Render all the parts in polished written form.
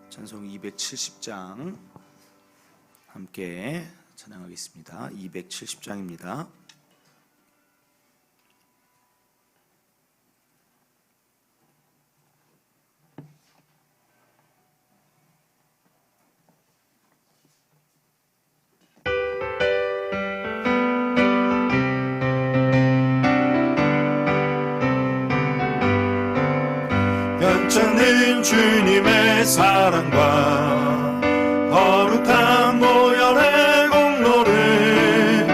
찬송 270장 함께 찬양하겠습니다. 270장입니다. 연장는 주님의 사랑과 거룩한 보혈의 공로를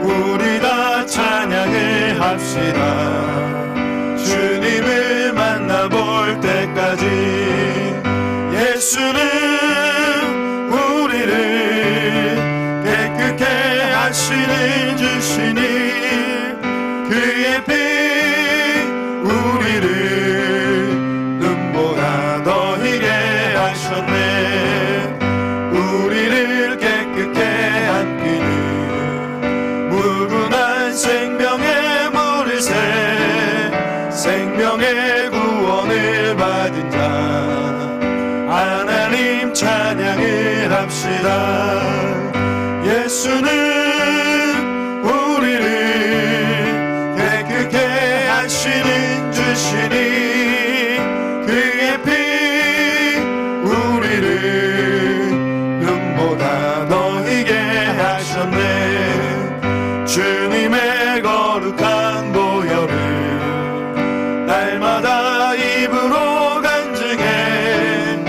우리 다 찬양해 합시다. 주님을 만나볼 때까지 예수는 우리를 깨끗게 하시는 주시니 그의 피 우리를 우리를 깨끗게 안기는 무궁한 생명의 물을 새 생명의 구원을 받은 자 하나님 찬양을 합시다. 예수는 우리를 깨끗게 하시는 주시니 그의 피 눈보다 더 희게 하셨네. 주님의 거룩한 보혈을 날마다 입으로 간증해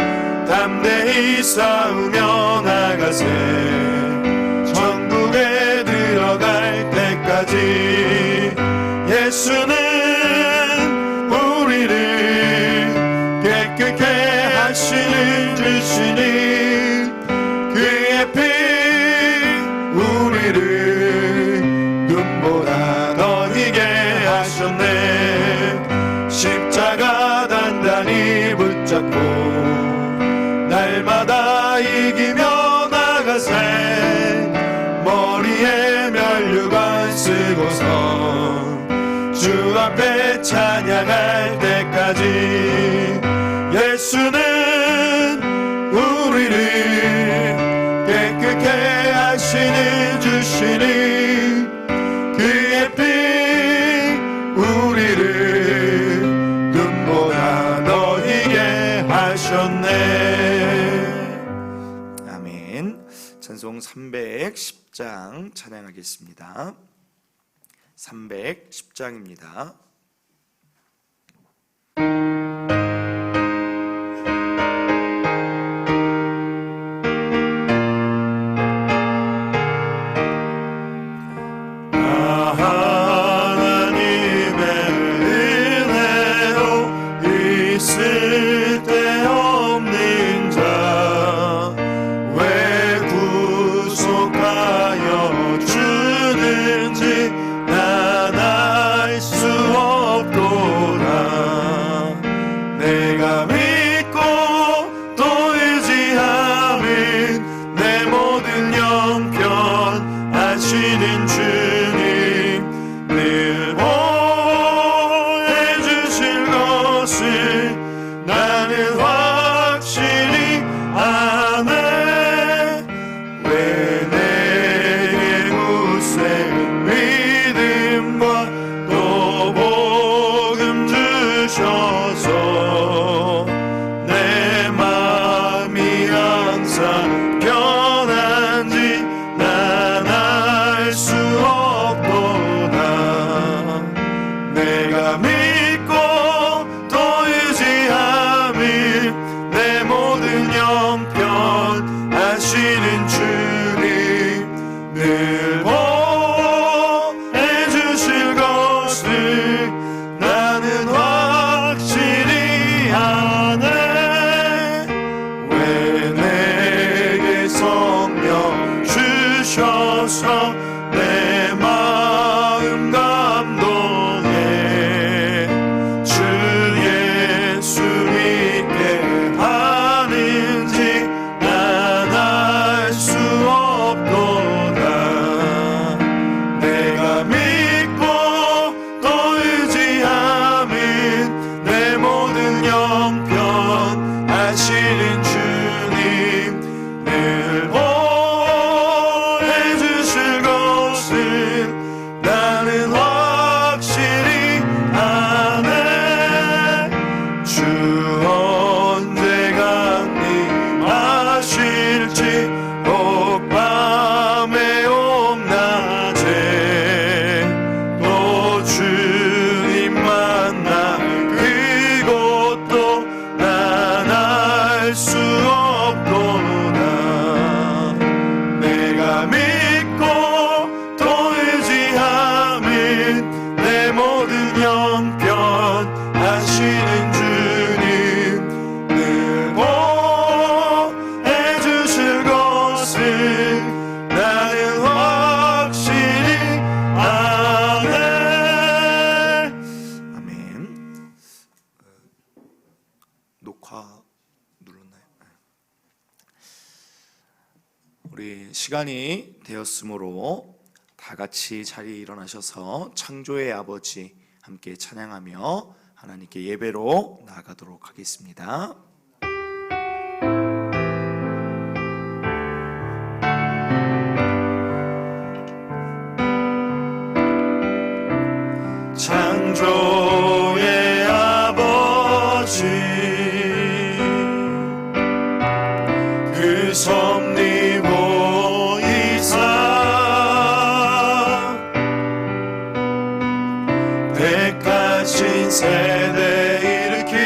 담대히 싸우며 나가세. 천국에 들어갈 때까지 예수는 우리를 깨끗게 하시는 주시니 그의 피 우리를 눈보다 더 희게 하셨네. 십자가 단단히 붙잡고 날마다 이기며 나가세. 머리에 면류관 쓰고서 주 앞에 찬양할 때까지 예수는 우리를 깨끗게 하시는 주시니 그의 피 우리를 눈보다 더 희게 하셨네. 아멘. 찬송 310장 찬양하겠습니다. 310장입니다. 쓸데없는 자 왜 구속하여 주는지 난 알 수 없도다. 내가 믿고 또 의지함은 내 모든 형편 아시는 주님 늘 보해 주실 것을 나는 확실히 아네. 왜 내게 굳센 믿음과 또 복음 주셔서 내 마음이 항상 편한지 난 알 수 없도다. 내가 믿고 또 의지함은 내 모든 형편 아시는 주님 늘 보해 주실 것을 나는 확실히 아네. 왜 내게 성령 주셔서 내 마음 감동해 주 예수 믿게 하는지 난 알 수 없도다. 내가 믿고 또 의지함은 내 모든 형편 아시는 주 될 수 없도다. 내가 믿고 또 의지함은 내 모든 형편 아시는 주님 늘 보해 주실 것을 나는 확실히 아네. 아멘. 녹화 눌렀나요? 우리 시간이 되었으므로 다 같이 자리에 일어나셔서 창조의 아버지 함께 찬양하며 하나님께 예배로 나아가도록 하겠습니다. 창조의 아버지 그 섭리 보이사 백가신 세대 일으키어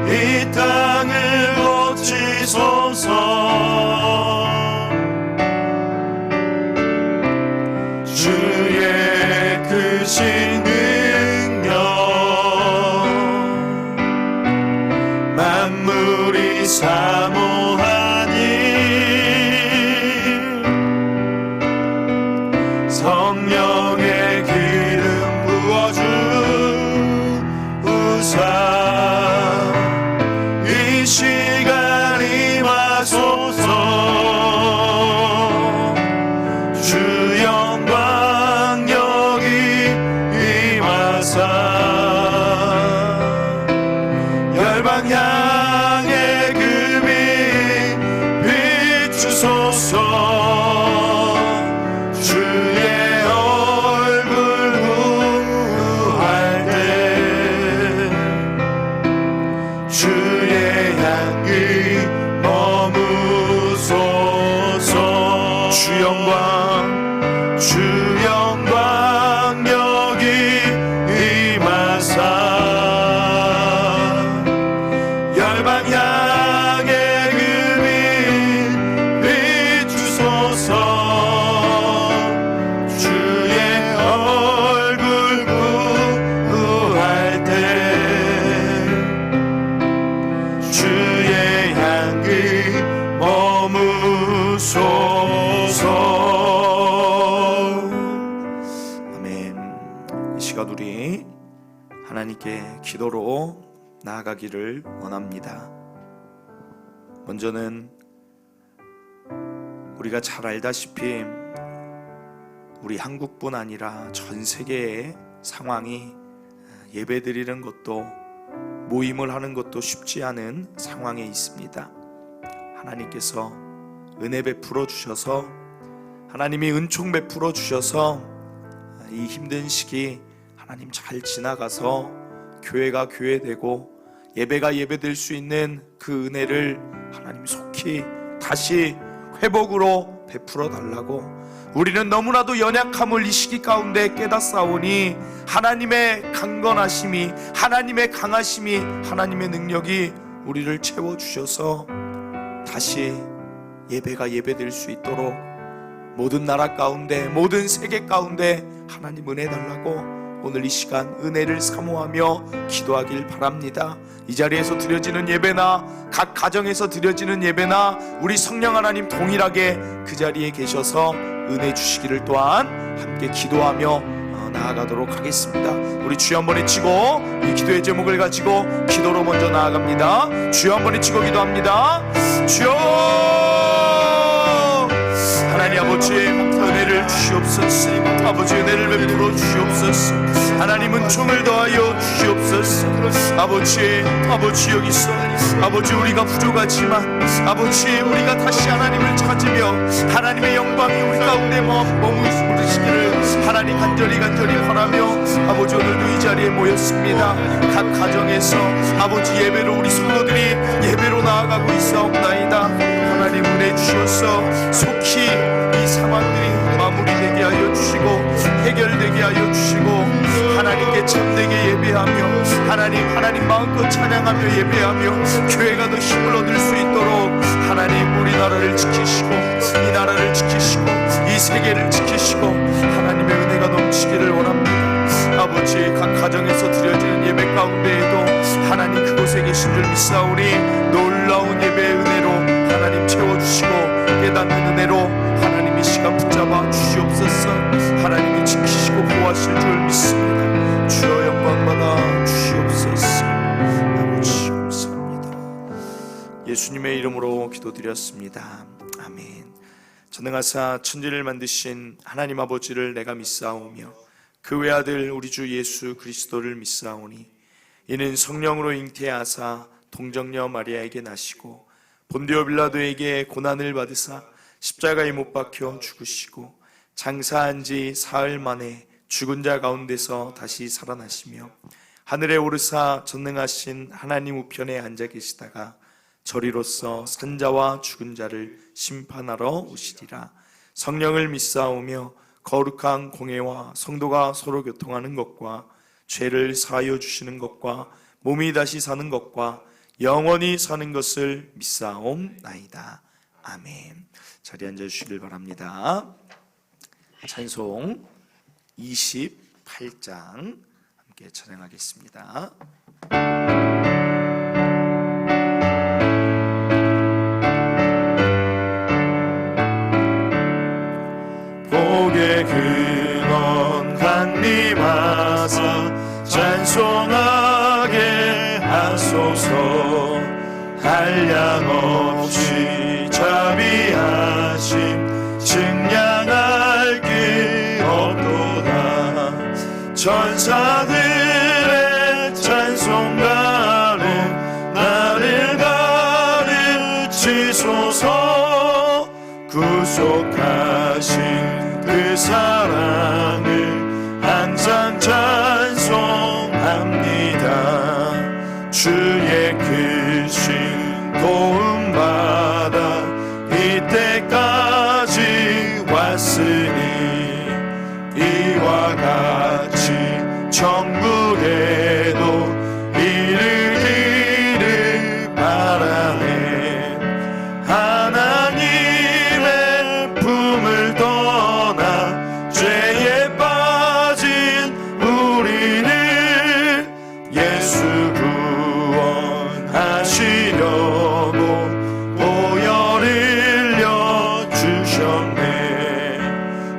이 땅을 고치소서. 주의 크신 능력 만물이 사모하니 성령의 기름 부어주사 이 시간 임하소서. 주 영광 여기 임하사 열방 향해 그 빛 비추소서. 주의 얼굴 구할 때 주의 향기 머무소서. 주 영광 여기 임하사 열방 향해 그 빛 비추소서. 주의 얼굴 구할 때 주의 향기 머무소서. 아멘. 이 시간 우리 하나님께 기도로 나아가기를 원합니다. 먼저는 우리가 잘 알다시피 우리 한국뿐 아니라 전 세계의 상황이 예배드리는 것도 모임을 하는 것도 쉽지 않은 상황에 있습니다. 하나님께서 은혜 베풀어 주셔서 하나님이 은총 베풀어 주셔서 이 힘든 시기 하나님 잘 지나가서 교회가 교회되고 예배가 예배될 수 있는 그 은혜를 하나님 속히 다시 회복으로 베풀어 달라고. 우리는 너무나도 연약함을 이 시기 가운데 깨닫사오니 하나님의 강건하심이, 하나님의 강하심이, 하나님의 능력이 우리를 채워주셔서 다시 예배가 예배될 수 있도록 모든 나라 가운데, 모든 세계 가운데 하나님 은혜 달라고 오늘 이 시간 은혜를 사모하며 기도하길 바랍니다. 이 자리에서 드려지는 예배나 각 가정에서 드려지는 예배나 우리 성령 하나님 동일하게 그 자리에 계셔서 은혜 주시기를 또한 함께 기도하며 나아가도록 하겠습니다. 우리 주여 한번 외치고 이 기도의 제목을 가지고 기도로 먼저 나아갑니다. 주여 한번 외치고 기도합니다. 주여 하나님 아버지 은혜를 주시옵소서. 아버지 은혜를 베풀어 주시옵소서. 하나님 은총을 더하여 주시옵소서. 아버지 여기서 아버지 우리가 부족하지만 아버지 우리가 다시 하나님을 찾으며 하나님의 영광이 우리 가운데 머무르시기를 하나님 간절히 바라며 아버지 오늘도 이 자리에 모였습니다. 각 가정에서 아버지 예배로 우리 성도들이 예배로 나아가고 있사옵나이다. 하나님 은혜 주셔서 속히 이 상황들이 마무리되게 하여 주시고 해결되게 하여 주시고 하나님께 참되게 예배하며 하나님 마음껏 찬양하며 예배하며 교회가 더 힘을 얻을 수 있도록 하나님 우리나라를 지키시고 이 나라를 지키시고 이 세계를 지키시고 하나님의 은혜가 넘치기를 원합니다. 아버지, 각 가정에서 드려지는 예배 가운데에도 하나님 그곳에 계신 줄 믿사오니 놀라운 예배의 은혜로 하나님 채워주시고 깨닫는 은혜로 하나님 이 시간 붙잡아 주시옵소서. 하나님이 지키시고 보호하실 줄 믿습니다. 주여 영광 받아 주시옵소서. 아버지 감사합니다. 예수님의 이름으로 기도드렸습니다. 아멘. 전능하사 천지를 만드신 하나님 아버지를 내가 믿사오며 그 외아들 우리 주 예수 그리스도를 믿사오니 이는 성령으로 잉태하사 동정녀 마리아에게 나시고 본디오 빌라도에게 고난을 받으사 십자가에 못 박혀 죽으시고 장사한 지 사흘 만에 죽은 자 가운데서 다시 살아나시며 하늘에 오르사 전능하신 하나님 우편에 앉아 계시다가 저리로서 산자와 죽은 자를 심판하러 오시리라. 성령을 믿사오며 거룩한 공회와 성도가 서로 교통하는 것과 죄를 사하여 주시는 것과 몸이 다시 사는 것과 영원히 사는 것을 믿사옵나이다. 아멘. 자리에 앉아주시길 바랍니다. 찬송 28장 함께 찬양하겠습니다. 복의 근원 강림하사 찬송하게 하소서. 한량없이 자비하심 증량할 길 없도다. 천사들의 찬송가는 나를 가르치소서. 구속하신 그 사랑을 항상 찬송합니다. 주의 크신 도움받아 이때까지 왔으니 이와 같이 천국에도 이르기를 바라네. 하나님의 품을 떠나 죄에 빠진 우리를 예수 구원하시려고 보혈 흘려 주셨네.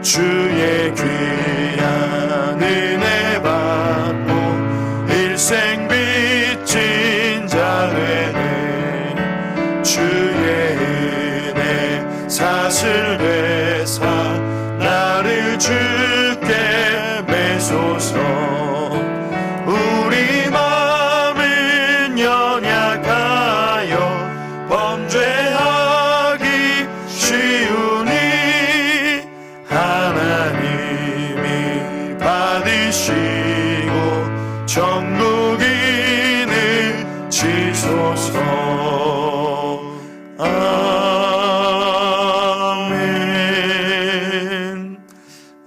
주의 귀한 은혜 받고 일생 빚진 자 되네. 주의 은혜 사슬 되사 나를 주께 매소서. 우리 마음은 연약하여 범죄하기 쉬우니 하나님이 받으시고 천국인을 지소서. 아멘.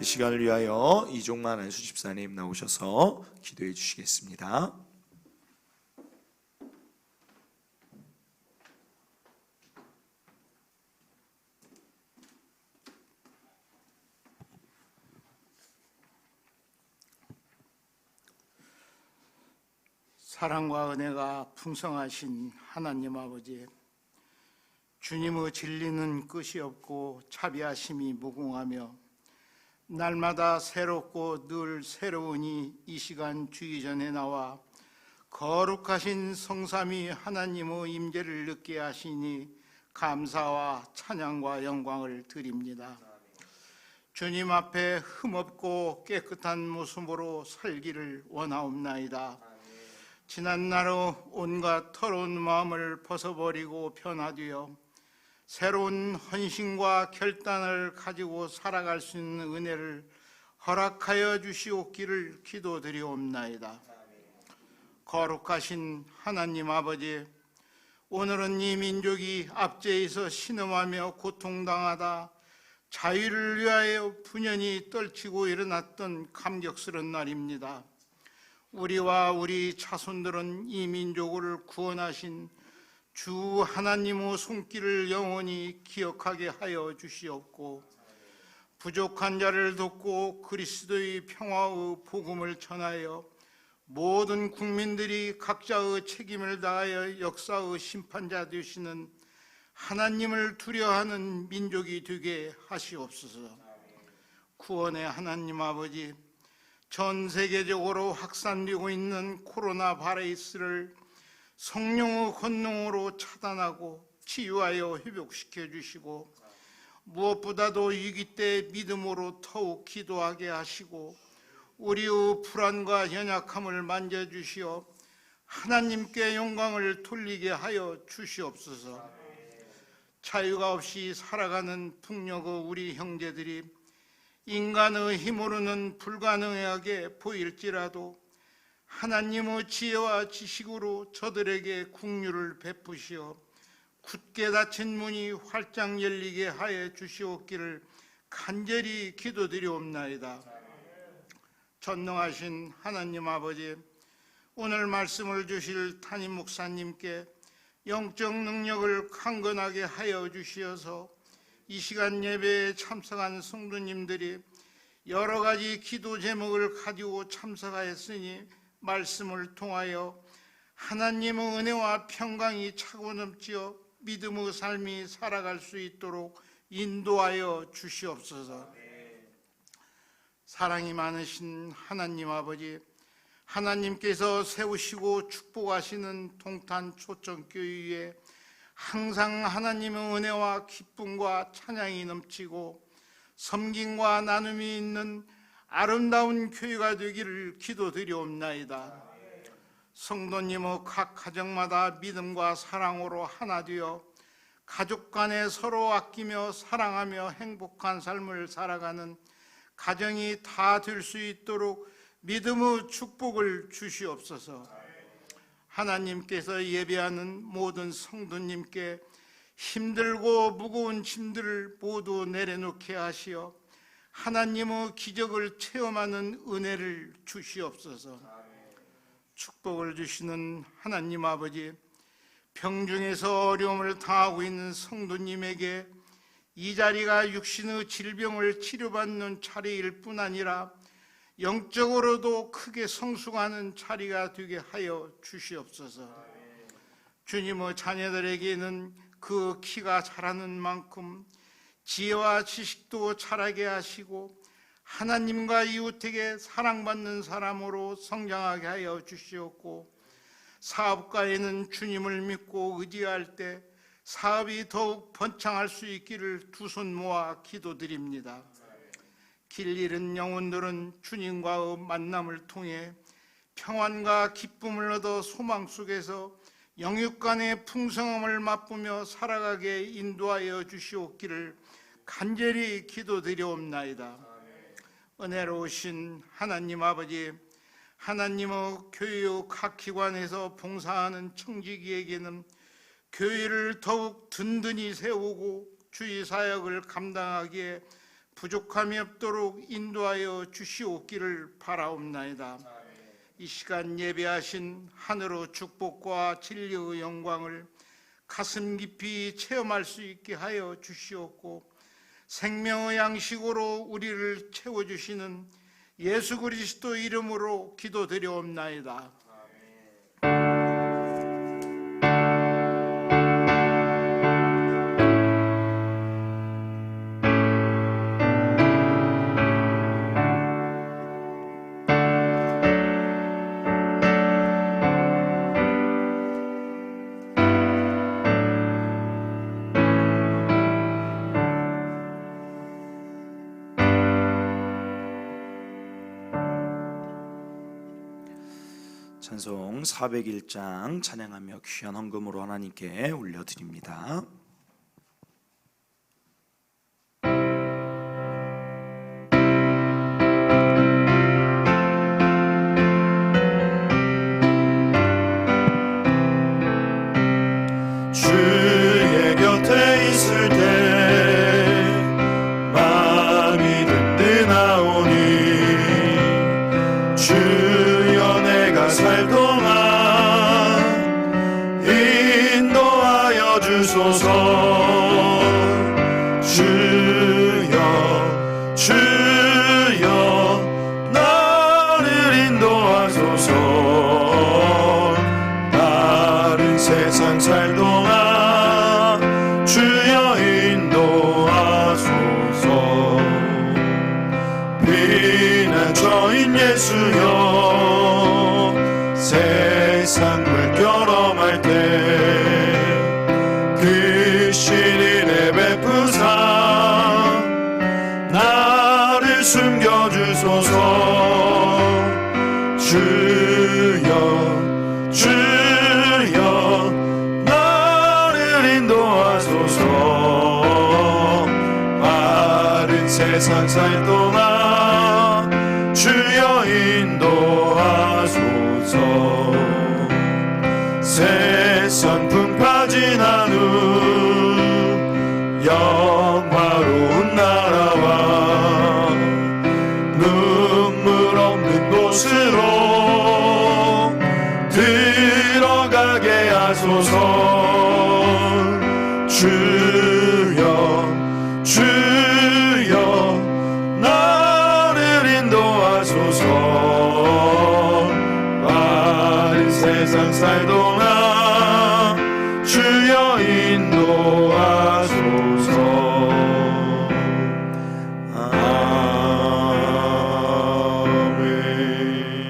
이 시간을 위하여 이종만 안수 집사님 나오셔서 기도해 주시겠습니다. 사랑과 은혜가 풍성하신 하나님 아버지, 주님의 진리는 끝이 없고 자비하심이 무궁하며 날마다 새롭고 늘 새로우니 이 시간 주기 전에 나와 거룩하신 성삼위 하나님의 임재를 느끼게 하시니 감사와 찬양과 영광을 드립니다. 주님 앞에 흠없고 깨끗한 모습으로 살기를 원하옵나이다. 지난날의 온갖 더러운 마음을 벗어버리고 변화되어 새로운 헌신과 결단을 가지고 살아갈 수 있는 은혜를 허락하여 주시옵기를 기도드리옵나이다. 거룩하신 하나님 아버지, 오늘은 이 민족이 압제에서 신음하며 고통당하다 자유를 위하여 분연히 떨치고 일어났던 감격스러운 날입니다. 우리와 우리 자손들은 이 민족을 구원하신 주 하나님의 손길을 영원히 기억하게 하여 주시옵고, 부족한 자를 돕고 그리스도의 평화의 복음을 전하여 모든 국민들이 각자의 책임을 다하여 역사의 심판자 되시는 하나님을 두려워하는 민족이 되게 하시옵소서. 구원의 하나님 아버지, 전 세계적으로 확산되고 있는 코로나 바이러스를 성령의 권능으로 차단하고 치유하여 회복시켜 주시고, 무엇보다도 위기 때 믿음으로 더욱 기도하게 하시고 우리의 불안과 연약함을 만져주시어 하나님께 영광을 돌리게 하여 주시옵소서. 자유가 없이 살아가는 북녘의 우리 형제들이 인간의 힘으로는 불가능하게 보일지라도 하나님의 지혜와 지식으로 저들에게 긍휼을 베푸시어 굳게 닫힌 문이 활짝 열리게 하여 주시옵기를 간절히 기도드리옵나이다. 전능하신 하나님 아버지, 오늘 말씀을 주실 담임 목사님께 영적 능력을 강건하게 하여 주시어서 이 시간 예배에 참석한 성도님들이 여러 가지 기도 제목을 가지고 참석하였으니 말씀을 통하여 하나님의 은혜와 평강이 차고 넘치어 믿음의 삶이 살아갈 수 있도록 인도하여 주시옵소서. 사랑이 많으신 하나님 아버지, 하나님께서 세우시고 축복하시는 동탄 초청교회에 항상 하나님의 은혜와 기쁨과 찬양이 넘치고 섬김과 나눔이 있는 아름다운 교회가 되기를 기도드리옵나이다. 성도님의 각 가정마다 믿음과 사랑으로 하나 되어 가족 간에 서로 아끼며 사랑하며 행복한 삶을 살아가는 가정이 다 될 수 있도록 믿음의 축복을 주시옵소서. 하나님께서 예배하는 모든 성도님께 힘들고 무거운 짐들을 모두 내려놓게 하시어 하나님의 기적을 체험하는 은혜를 주시옵소서. 축복을 주시는 하나님 아버지, 병중에서 어려움을 당하고 있는 성도님에게 이 자리가 육신의 질병을 치료받는 자리일 뿐 아니라 영적으로도 크게 성숙하는 자리가 되게 하여 주시옵소서. 주님의 자녀들에게는 그 키가 자라는 만큼 지혜와 지식도 자라게 하시고 하나님과 이웃에게 사랑받는 사람으로 성장하게 하여 주시옵고, 사업가에는 주님을 믿고 의지할 때 사업이 더욱 번창할 수 있기를 두 손 모아 기도드립니다. 길 잃은 영혼들은 주님과의 만남을 통해 평안과 기쁨을 얻어 소망 속에서 영육간의 풍성함을 맛보며 살아가게 인도하여 주시옵기를 간절히 기도드리옵나이다. 은혜로우신 하나님 아버지, 하나님의 교회의 각 기관에서 봉사하는 청지기에게는 교회를 더욱 든든히 세우고 주의 사역을 감당하기에 부족함이 없도록 인도하여 주시옵기를 바라옵나이다. 이 시간 예배하신 하늘의 축복과 진리의 영광을 가슴 깊이 체험할 수 있게 하여 주시옵고, 생명의 양식으로 우리를 채워주시는 예수 그리스도 이름으로 기도드려옵나이다. 찬송 401장 찬양하며 귀한 헌금으로 하나님께 올려드립니다. 주소서. 주여 주여 나를 인도하소서. 다른 세상 살 동안 주여 인도하소서. 피난처인 예수여 세상 물결험할 때 그 신인의 베푸사 나를 숨겨주소서. 주여 주여 나를 인도하소서. 빠른 세상 살 동안 주여 인도하소서. 세상 풍파 지난 후 영화로운 나라와 눈물 없는 곳으로 들어가게 하소서. 주여 주여 나를 인도하소서. 빠른 세상 살 동안 주여 인도하소서. 아멘.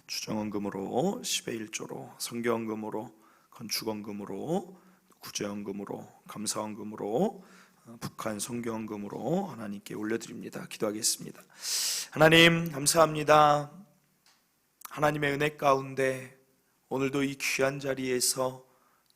주정헌금으로 10의 1조로, 성경헌금으로, 건축헌금으로, 구제헌금으로, 감사헌금으로, 북한 성경헌금으로 하나님께 올려드립니다. 기도하겠습니다. 하나님 감사합니다. 하나님의 은혜 가운데 오늘도 이 귀한 자리에서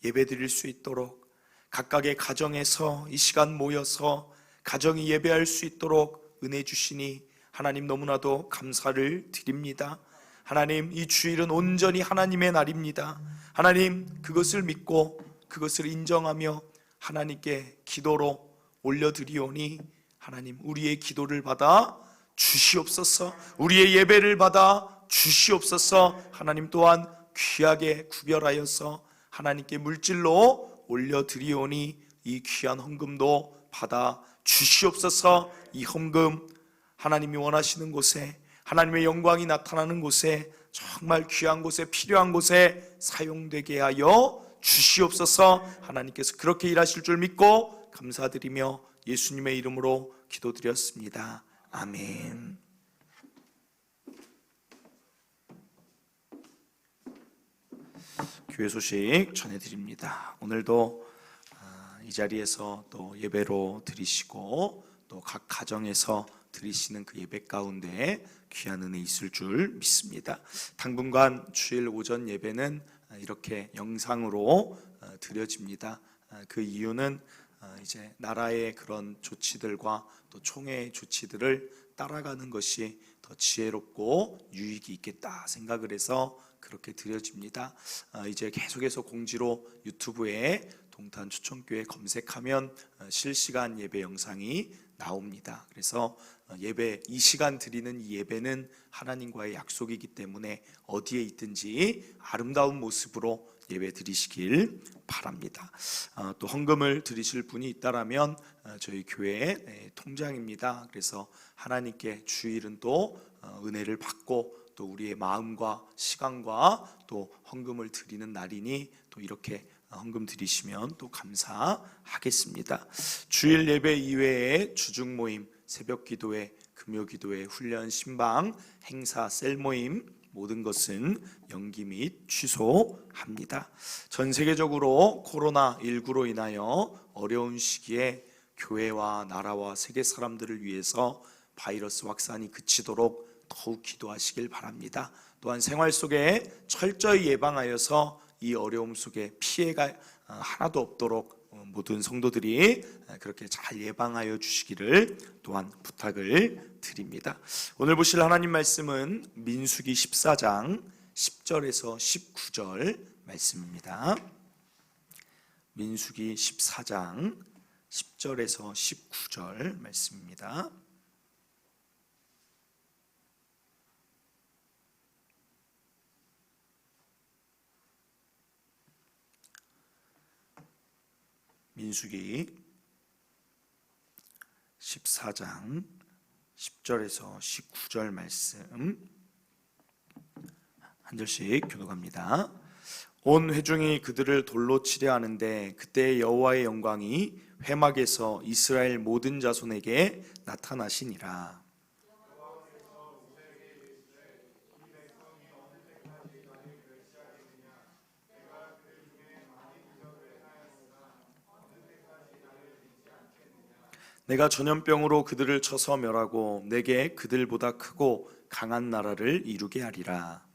예배드릴 수 있도록, 각각의 가정에서 이 시간 모여서 가정이 예배할 수 있도록 은혜 주시니 하나님 너무나도 감사를 드립니다. 하나님, 이 주일은 온전히 하나님의 날입니다. 하나님, 그것을 믿고 그것을 인정하며 하나님께 기도로 올려드리오니 하나님, 우리의 기도를 받아 주시옵소서. 우리의 예배를 받아 주시옵소서. 하나님 또한 귀하게 구별하여서 하나님께 물질로 올려드리오니 이 귀한 헌금도 받아 주시옵소서. 이 헌금 하나님이 원하시는 곳에, 하나님의 영광이 나타나는 곳에, 정말 귀한 곳에, 필요한 곳에 사용되게 하여 주시옵소서. 하나님께서 그렇게 일하실 줄 믿고 감사드리며 예수님의 이름으로 기도드렸습니다. 아멘. 교회 소식 전해드립니다. 오늘도 이 자리에서 또 예배로 드리시고 또 각 가정에서 드리시는 그 예배 가운데 귀한 은혜 있을 줄 믿습니다. 당분간 주일 오전 예배는 이렇게 영상으로 드려집니다. 그 이유는 이제 나라의 그런 조치들과 또 총회의 조치들을 따라가는 것이 더 지혜롭고 유익이 있겠다 생각을 해서 그렇게 드려집니다. 이제 계속해서 공지로 유튜브에 동탄 초청교회 검색하면 실시간 예배 영상이 나옵니다. 그래서 예배, 이 시간 드리는 이 예배는 하나님과의 약속이기 때문에 어디에 있든지 아름다운 모습으로 예배 드리시길 바랍니다. 또 헌금을 드리실 분이 있다라면 저희 교회 통장입니다. 그래서 하나님께 주일은 또 은혜를 받고 또 우리의 마음과 시간과 또 헌금을 드리는 날이니 또 이렇게 헌금 드리시면 또 감사하겠습니다. 주일 예배 이외에 주중 모임, 새벽 기도회, 금요 기도회, 훈련, 신방, 행사, 셀 모임 모든 것은 연기 및 취소합니다. 전 세계적으로 코로나19로 인하여 어려운 시기에 교회와 나라와 세계 사람들을 위해서 바이러스 확산이 그치도록 더욱 기도하시길 바랍니다. 또한 생활 속에 철저히 예방하여서 이 어려움 속에 피해가 하나도 없도록 모든 성도들이 그렇게 잘 예방하여 주시기를 또한 부탁을 드립니다. 오늘 보실 하나님 말씀은 민수기 14장 10절에서 19절 말씀입니다. 민수기 14장 10절에서 19절 말씀입니다. 민수기 14장 10절에서 19절 말씀 한 절씩 교독합니다. 온 회중이 그들을 돌로 치려 하는데 그때 여호와의 영광이 회막에서 이스라엘 모든 자손에게 나타나시니라. 내가 전염병으로 그들을 쳐서 멸하고 내게 그들보다 크고 강한 나라를 이루게 하리라.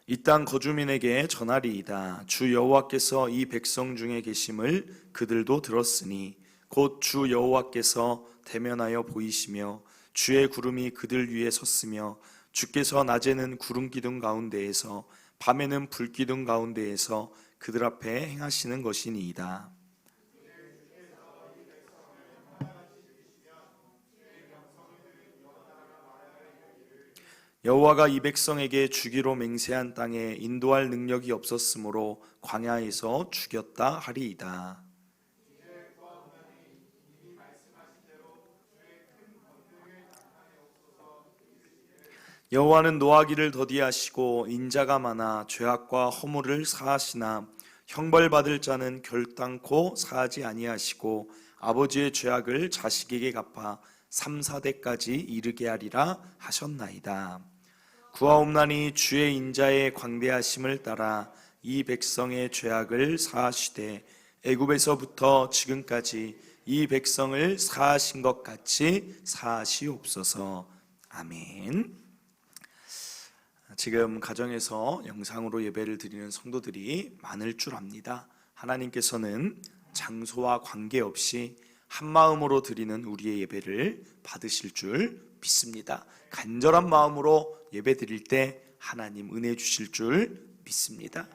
이 땅 거주민에게 전하리이다. 주 여호와께서 이 백성 중에 계심을 그들도 들었으니 곧 주 여호와께서 대면하여 보이시며 주의 구름이 그들 위에 섰으며 주께서 낮에는 구름 기둥 가운데에서 밤에는 불 기둥 가운데에서 그들 앞에 행하시는 것이니이다. 여호와가 이 백성에게 주기로 맹세한 땅에 인도할 능력이 없었으므로 광야에서 죽였다 하리이다. 여호와는 노하기를 더디하시고 인자가 많아 죄악과 허물을 사하시나 형벌받을 자는 결단코 사하지 아니하시고 아버지의 죄악을 자식에게 갚아 3, 4대까지 이르게 하리라 하셨나이다. 구하옵나니 주의 인자의 광대하심을 따라 이 백성의 죄악을 사하시되 애굽에서부터 지금까지 이 백성을 사하신 것 같이 사하시옵소서. 아멘. 지금 가정에서 영상으로 예배를 드리는 성도들이 많을 줄 압니다. 하나님께서는 장소와 관계없이 한마음으로 드리는 우리의 예배를 받으실 줄 믿습니다. 간절한 마음으로 예배 드릴 때 하나님 은혜 주실 줄 믿습니다.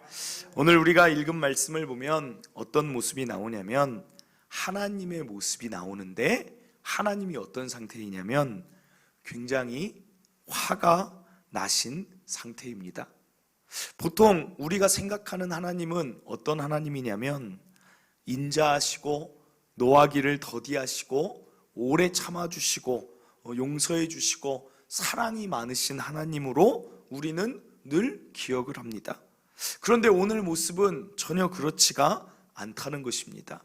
오늘 우리가 읽은 말씀을 보면 어떤 모습이 나오냐면 하나님의 모습이 나오는데 하나님이 어떤 상태이냐면 굉장히 화가 나신 상태입니다. 보통 우리가 생각하는 하나님은 어떤 하나님이냐면 인자하시고 노하기를 더디하시고 오래 참아주시고 용서해 주시고 사랑이 많으신 하나님으로 우리는 늘 기억을 합니다. 그런데 오늘 모습은 전혀 그렇지가 않다는 것입니다.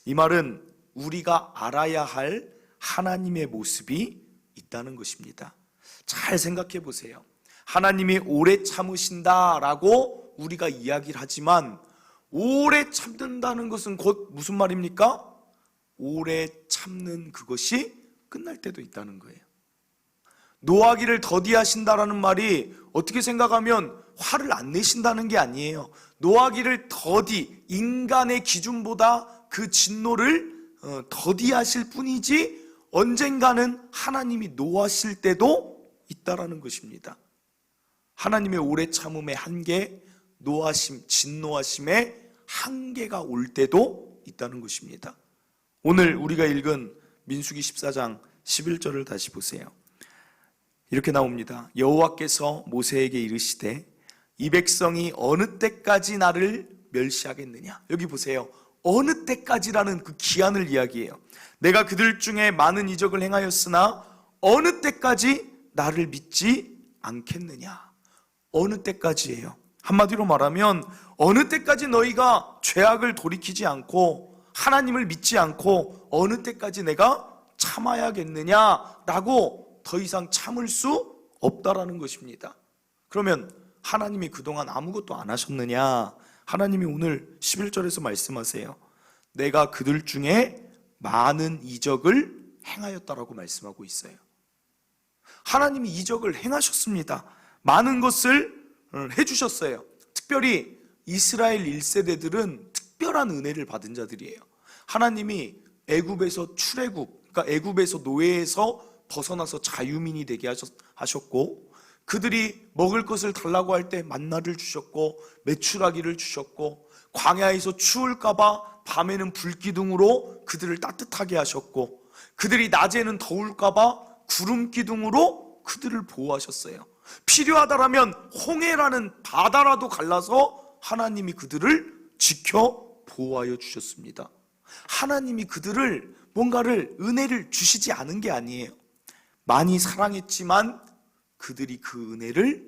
이 말은 우리가 알아야 할 하나님의 모습이 있다는 것입니다. 잘 생각해 보세요. 하나님이 오래 참으신다라고 우리가 이야기를 하지만 오래 참는다는 것은 곧 무슨 말입니까? 오래 참는 그것이 끝날 때도 있다는 거예요. 노하기를 더디하신다라는 말이 어떻게 생각하면 화를 안 내신다는 게 아니에요. 노하기를 더디, 인간의 기준보다 그 진노를 더디하실 뿐이지 언젠가는 하나님이 노하실 때도 있다라는 것입니다. 하나님의 오래 참음의 한계, 노하심, 진노하심의 한계가 올 때도 있다는 것입니다. 오늘 우리가 읽은 민수기 14장 11절을 다시 보세요. 이렇게 나옵니다. 여호와께서 모세에게 이르시되 이 백성이 어느 때까지 나를 멸시하겠느냐. 여기 보세요. 어느 때까지라는 그 기한을 이야기해요. 내가 그들 중에 많은 이적을 행하였으나 어느 때까지 나를 믿지 않겠느냐. 어느 때까지예요? 한마디로 말하면 어느 때까지 너희가 죄악을 돌이키지 않고 하나님을 믿지 않고 어느 때까지 내가 참아야겠느냐라고 더 이상 참을 수 없다라는 것입니다. 그러면 하나님이 그동안 아무것도 안 하셨느냐? 하나님이 오늘 11절에서 말씀하세요. 내가 그들 중에 많은 이적을 행하였다라고 말씀하고 있어요. 하나님이 이적을 행하셨습니다. 많은 것을 해주셨어요. 특별히 이스라엘 1세대들은 특별한 은혜를 받은 자들이에요. 하나님이 애굽에서 출애굽, 그러니까 애굽에서 노예에서 벗어나서 자유민이 되게 하셨고, 그들이 먹을 것을 달라고 할 때 만나를 주셨고 메추라기를 주셨고, 광야에서 추울까봐 밤에는 불기둥으로 그들을 따뜻하게 하셨고, 그들이 낮에는 더울까봐 구름 기둥으로 그들을 보호하셨어요. 필요하다라면 홍해라는 바다라도 갈라서 하나님이 그들을 지켜 보호하여 주셨습니다. 하나님이 그들을 뭔가를 은혜를 주시지 않은 게 아니에요. 많이 사랑했지만 그들이 그 은혜를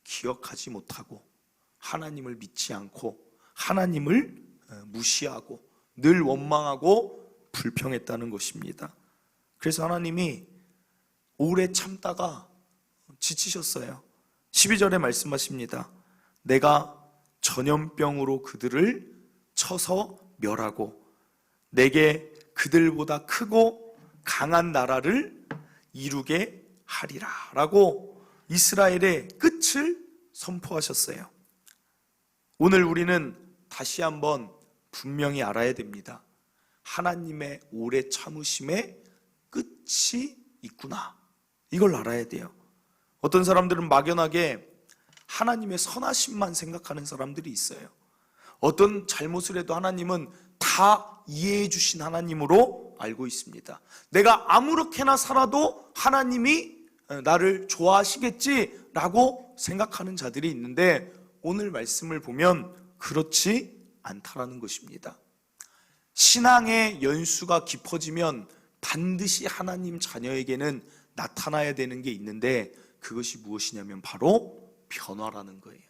기억하지 못하고 하나님을 믿지 않고 하나님을 무시하고 늘 원망하고 불평했다는 것입니다. 그래서 하나님이 오래 참다가 지치셨어요. 12절에 말씀하십니다. 내가 전염병으로 그들을 쳐서 멸하고 내게 그들보다 크고 강한 나라를 이루게 하리라 라고 이스라엘의 끝을 선포하셨어요. 오늘 우리는 다시 한번 분명히 알아야 됩니다. 하나님의 오래 참으심의 끝이 있구나. 이걸 알아야 돼요. 어떤 사람들은 막연하게 하나님의 선하심만 생각하는 사람들이 있어요. 어떤 잘못을 해도 하나님은 다 이해해 주신 하나님으로 알고 있습니다. 내가 아무렇게나 살아도 하나님이 나를 좋아하시겠지라고 생각하는 자들이 있는데 오늘 말씀을 보면 그렇지 않다라는 것입니다. 신앙의 연수가 깊어지면 반드시 하나님 자녀에게는 나타나야 되는 게 있는데 그것이 무엇이냐면 바로 변화라는 거예요.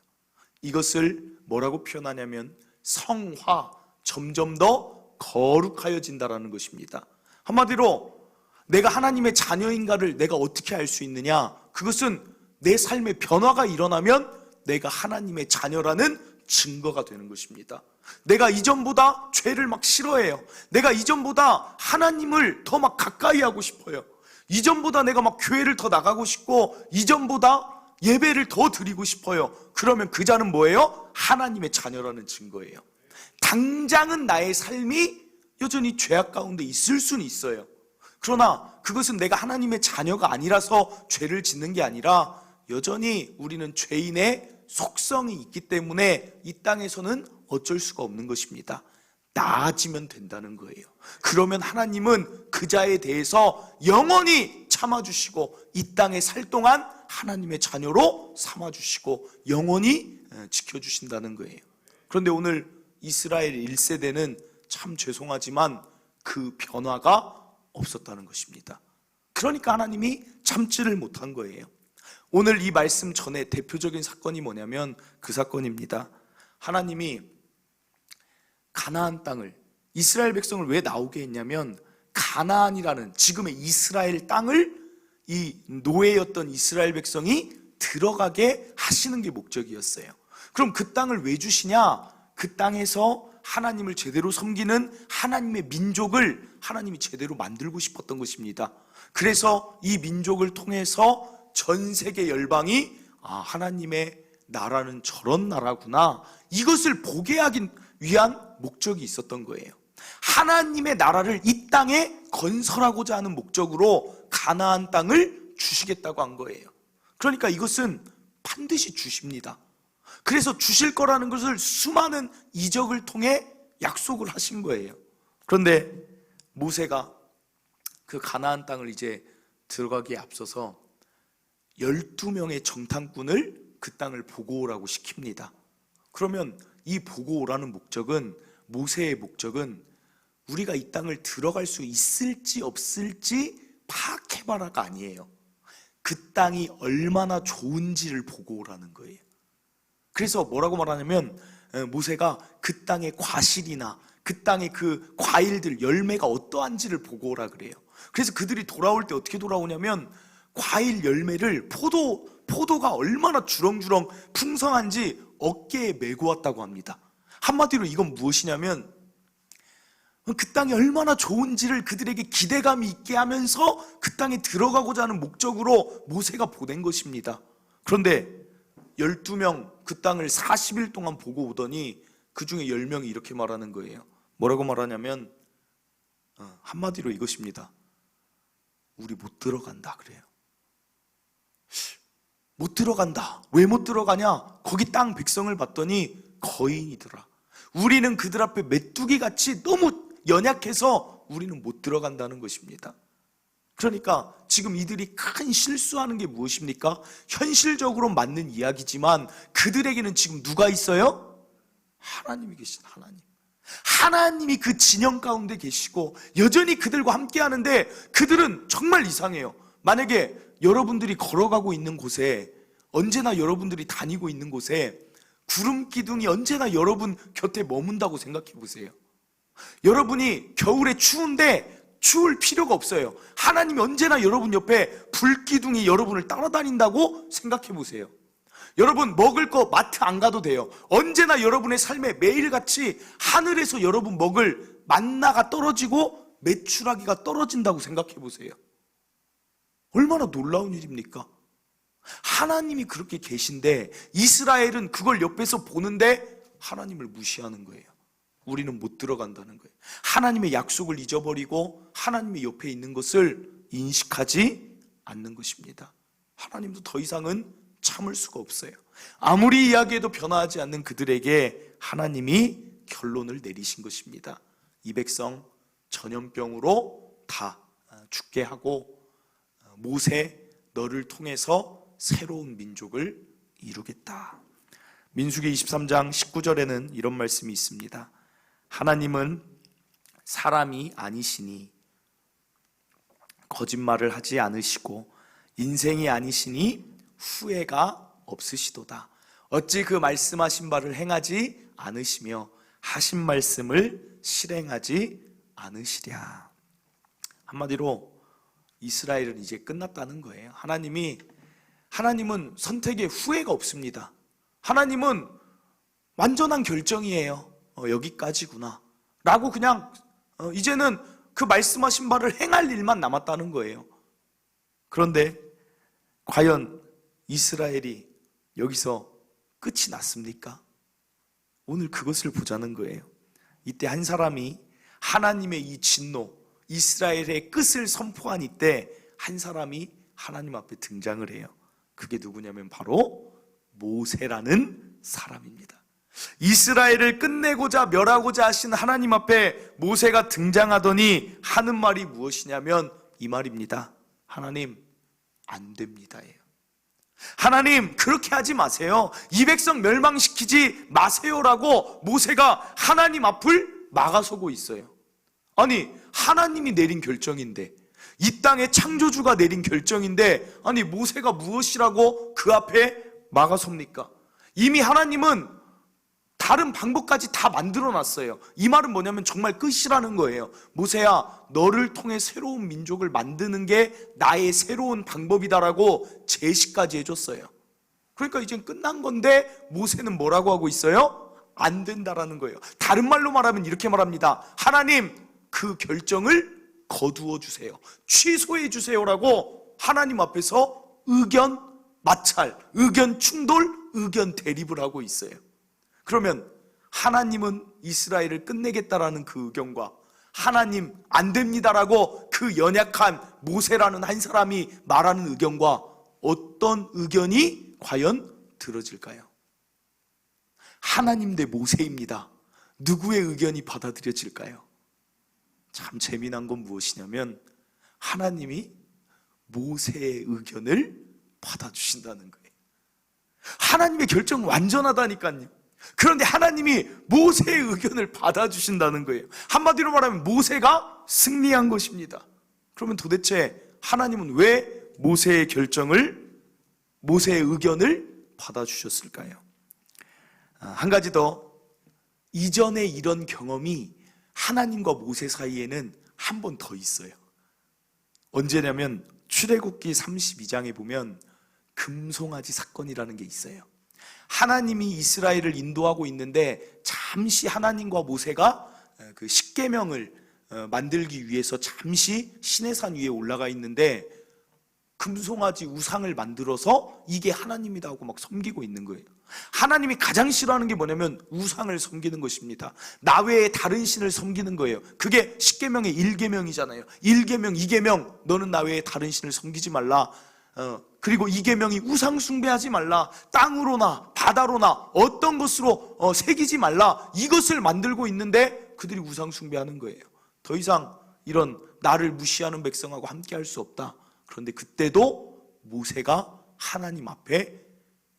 이것을 뭐라고 표현하냐면 성화, 점점 더 거룩하여진다라는 것입니다. 한마디로 내가 하나님의 자녀인가를 내가 어떻게 알 수 있느냐? 그것은 내 삶의 변화가 일어나면 내가 하나님의 자녀라는 증거가 되는 것입니다. 내가 이전보다 죄를 막 싫어해요. 내가 이전보다 하나님을 더 막 가까이 하고 싶어요. 이전보다 내가 막 교회를 더 나가고 싶고 이전보다 예배를 더 드리고 싶어요. 그러면 그 자는 뭐예요? 하나님의 자녀라는 증거예요. 당장은 나의 삶이 여전히 죄악 가운데 있을 수는 있어요. 그러나 그것은 내가 하나님의 자녀가 아니라서 죄를 짓는 게 아니라 여전히 우리는 죄인의 속성이 있기 때문에 이 땅에서는 어쩔 수가 없는 것입니다. 나아지면 된다는 거예요. 그러면 하나님은 그 자에 대해서 영원히 참아주시고 이 땅에 살 동안 하나님의 자녀로 삼아주시고 영원히 지켜주신다는 거예요. 그런데 오늘 이스라엘 1세대는 참 죄송하지만 그 변화가 없었다는 것입니다. 그러니까 하나님이 참지를 못한 거예요. 오늘 이 말씀 전에 대표적인 사건이 뭐냐면 그 사건입니다. 하나님이 가나안 땅을, 이스라엘 백성을 왜 나오게 했냐면 가나안이라는 지금의 이스라엘 땅을 이 노예였던 이스라엘 백성이 들어가게 하시는 게 목적이었어요. 그럼 그 땅을 왜 주시냐? 그 땅에서 하나님을 제대로 섬기는 하나님의 민족을 하나님이 제대로 만들고 싶었던 것입니다. 그래서 이 민족을 통해서 전 세계 열방이 하나님의 나라는 저런 나라구나, 이것을 보게 하기 위한 목적이 있었던 거예요. 하나님의 나라를 이 땅에 건설하고자 하는 목적으로 가나안 땅을 주시겠다고 한 거예요. 그러니까 이것은 반드시 주십니다. 그래서 주실 거라는 것을 수많은 이적을 통해 약속을 하신 거예요. 그런데 모세가 그 가나안 땅을 이제 들어가기에 앞서서 12명의 정탐꾼을 그 땅을 보고 오라고 시킵니다. 그러면 이 보고 오라는 목적은, 모세의 목적은 우리가 이 땅을 들어갈 수 있을지 없을지 파악해봐라가 아니에요. 그 땅이 얼마나 좋은지를 보고 오라는 거예요. 그래서 뭐라고 말하냐면 모세가 그 땅의 과실이나 그 땅의 그 과일들, 열매가 어떠한지를 보고 오라 그래요. 그래서 그들이 돌아올 때 어떻게 돌아오냐면 과일 열매를 포도가 얼마나 주렁주렁 풍성한지 어깨에 메고 왔다고 합니다. 한마디로 이건 무엇이냐면 그 땅이 얼마나 좋은지를 그들에게 기대감이 있게 하면서 그 땅에 들어가고자 하는 목적으로 모세가 보낸 것입니다. 그런데 12명 그 땅을 40일 동안 보고 오더니 그 중에 10명이 이렇게 말하는 거예요. 뭐라고 말하냐면 한마디로 이것입니다. 우리 못 들어간다 그래요. 못 들어간다. 왜 못 들어가냐? 거기 땅 백성을 봤더니 거인이더라. 우리는 그들 앞에 메뚜기 같이 너무 연약해서 우리는 못 들어간다는 것입니다. 그러니까 지금 이들이 큰 실수하는 게 무엇입니까? 현실적으로 맞는 이야기지만 그들에게는 지금 누가 있어요? 하나님이 계신 하나님. 하나님이 그 진영 가운데 계시고 여전히 그들과 함께 하는데 그들은 정말 이상해요. 만약에 여러분들이 걸어가고 있는 곳에, 언제나 여러분들이 다니고 있는 곳에 구름 기둥이 언제나 여러분 곁에 머문다고 생각해 보세요. 여러분이 겨울에 추운데 추울 필요가 없어요. 하나님이 언제나 여러분 옆에 불기둥이 여러분을 따라다닌다고 생각해 보세요. 여러분 먹을 거 마트 안 가도 돼요. 언제나 여러분의 삶에 매일같이 하늘에서 여러분 먹을 만나가 떨어지고 메추라기가 떨어진다고 생각해 보세요. 얼마나 놀라운 일입니까? 하나님이 그렇게 계신데 이스라엘은 그걸 옆에서 보는데 하나님을 무시하는 거예요. 우리는 못 들어간다는 거예요. 하나님의 약속을 잊어버리고 하나님의 옆에 있는 것을 인식하지 않는 것입니다. 하나님도 더 이상은 참을 수가 없어요. 아무리 이야기해도 변화하지 않는 그들에게 하나님이 결론을 내리신 것입니다. 이 백성 전염병으로 다 죽게 하고 모세 너를 통해서 새로운 민족을 이루겠다. 민수기 23장 19절에는 이런 말씀이 있습니다. 하나님은 사람이 아니시니 거짓말을 하지 않으시고 인생이 아니시니 후회가 없으시도다. 어찌 그 말씀하신 바를 행하지 않으시며 하신 말씀을 실행하지 않으시랴. 한마디로 이스라엘은 이제 끝났다는 거예요. 하나님은 선택에 후회가 없습니다. 하나님은 완전한 결정이에요. 여기까지구나 라고 그냥 이제는 그 말씀하신 바를 행할 일만 남았다는 거예요. 그런데 과연 이스라엘이 여기서 끝이 났습니까? 오늘 그것을 보자는 거예요. 이때 한 사람이 하나님의 이 진노, 이스라엘의 끝을 선포한 이때 한 사람이 하나님 앞에 등장을 해요. 그게 누구냐면 바로 모세라는 사람입니다. 이스라엘을 끝내고자 멸하고자 하신 하나님 앞에 모세가 등장하더니 하는 말이 무엇이냐면 이 말입니다. 하나님, 안 됩니다예요. 하나님, 그렇게 하지 마세요. 이 백성 멸망시키지 마세요라고 모세가 하나님 앞을 막아서고 있어요. 아니, 하나님이 내린 결정인데, 이 땅의 창조주가 내린 결정인데, 아니 모세가 무엇이라고 그 앞에 막아섭니까? 이미 하나님은 다른 방법까지 다 만들어놨어요. 이 말은 뭐냐면 정말 끝이라는 거예요. 모세야, 너를 통해 새로운 민족을 만드는 게 나의 새로운 방법이다라고 제시까지 해줬어요. 그러니까 이젠 끝난 건데 모세는 뭐라고 하고 있어요? 안 된다라는 거예요. 다른 말로 말하면 이렇게 말합니다. 하나님, 그 결정을 거두어 주세요. 취소해 주세요라고 하나님 앞에서 의견 마찰, 의견 충돌, 의견 대립을 하고 있어요. 그러면 하나님은 이스라엘을 끝내겠다라는 그 의견과 하나님 안 됩니다라고 그 연약한 모세라는 한 사람이 말하는 의견과 어떤 의견이 과연 들어질까요? 하나님 대 모세입니다. 누구의 의견이 받아들여질까요? 참 재미난 건 무엇이냐면 하나님이 모세의 의견을 받아주신다는 거예요. 하나님의 결정은 완전하다니까요. 그런데 하나님이 모세의 의견을 받아주신다는 거예요. 한마디로 말하면 모세가 승리한 것입니다. 그러면 도대체 하나님은 왜 모세의 의견을 받아주셨을까요? 한 가지 더, 이전에 이런 경험이 하나님과 모세 사이에는 한 번 더 있어요. 언제냐면 출애굽기 32장에 보면 금송아지 사건이라는 게 있어요. 하나님이 이스라엘을 인도하고 있는데 잠시 하나님과 모세가 그 십계명을 만들기 위해서 잠시 시내산 위에 올라가 있는데 금송아지 우상을 만들어서 이게 하나님이다 하고 막 섬기고 있는 거예요. 하나님이 가장 싫어하는 게 뭐냐면 우상을 섬기는 것입니다. 나 외에 다른 신을 섬기는 거예요. 그게 십계명의 1계명이잖아요. 1계명, 2계명, 너는 나 외에 다른 신을 섬기지 말라. 그리고 2계명이 우상 숭배하지 말라. 땅으로나 바다로나 어떤 것으로 새기지 말라. 이것을 만들고 있는데 그들이 우상 숭배하는 거예요. 더 이상 이런 나를 무시하는 백성하고 함께 할 수 없다. 그런데 그때도 모세가 하나님 앞에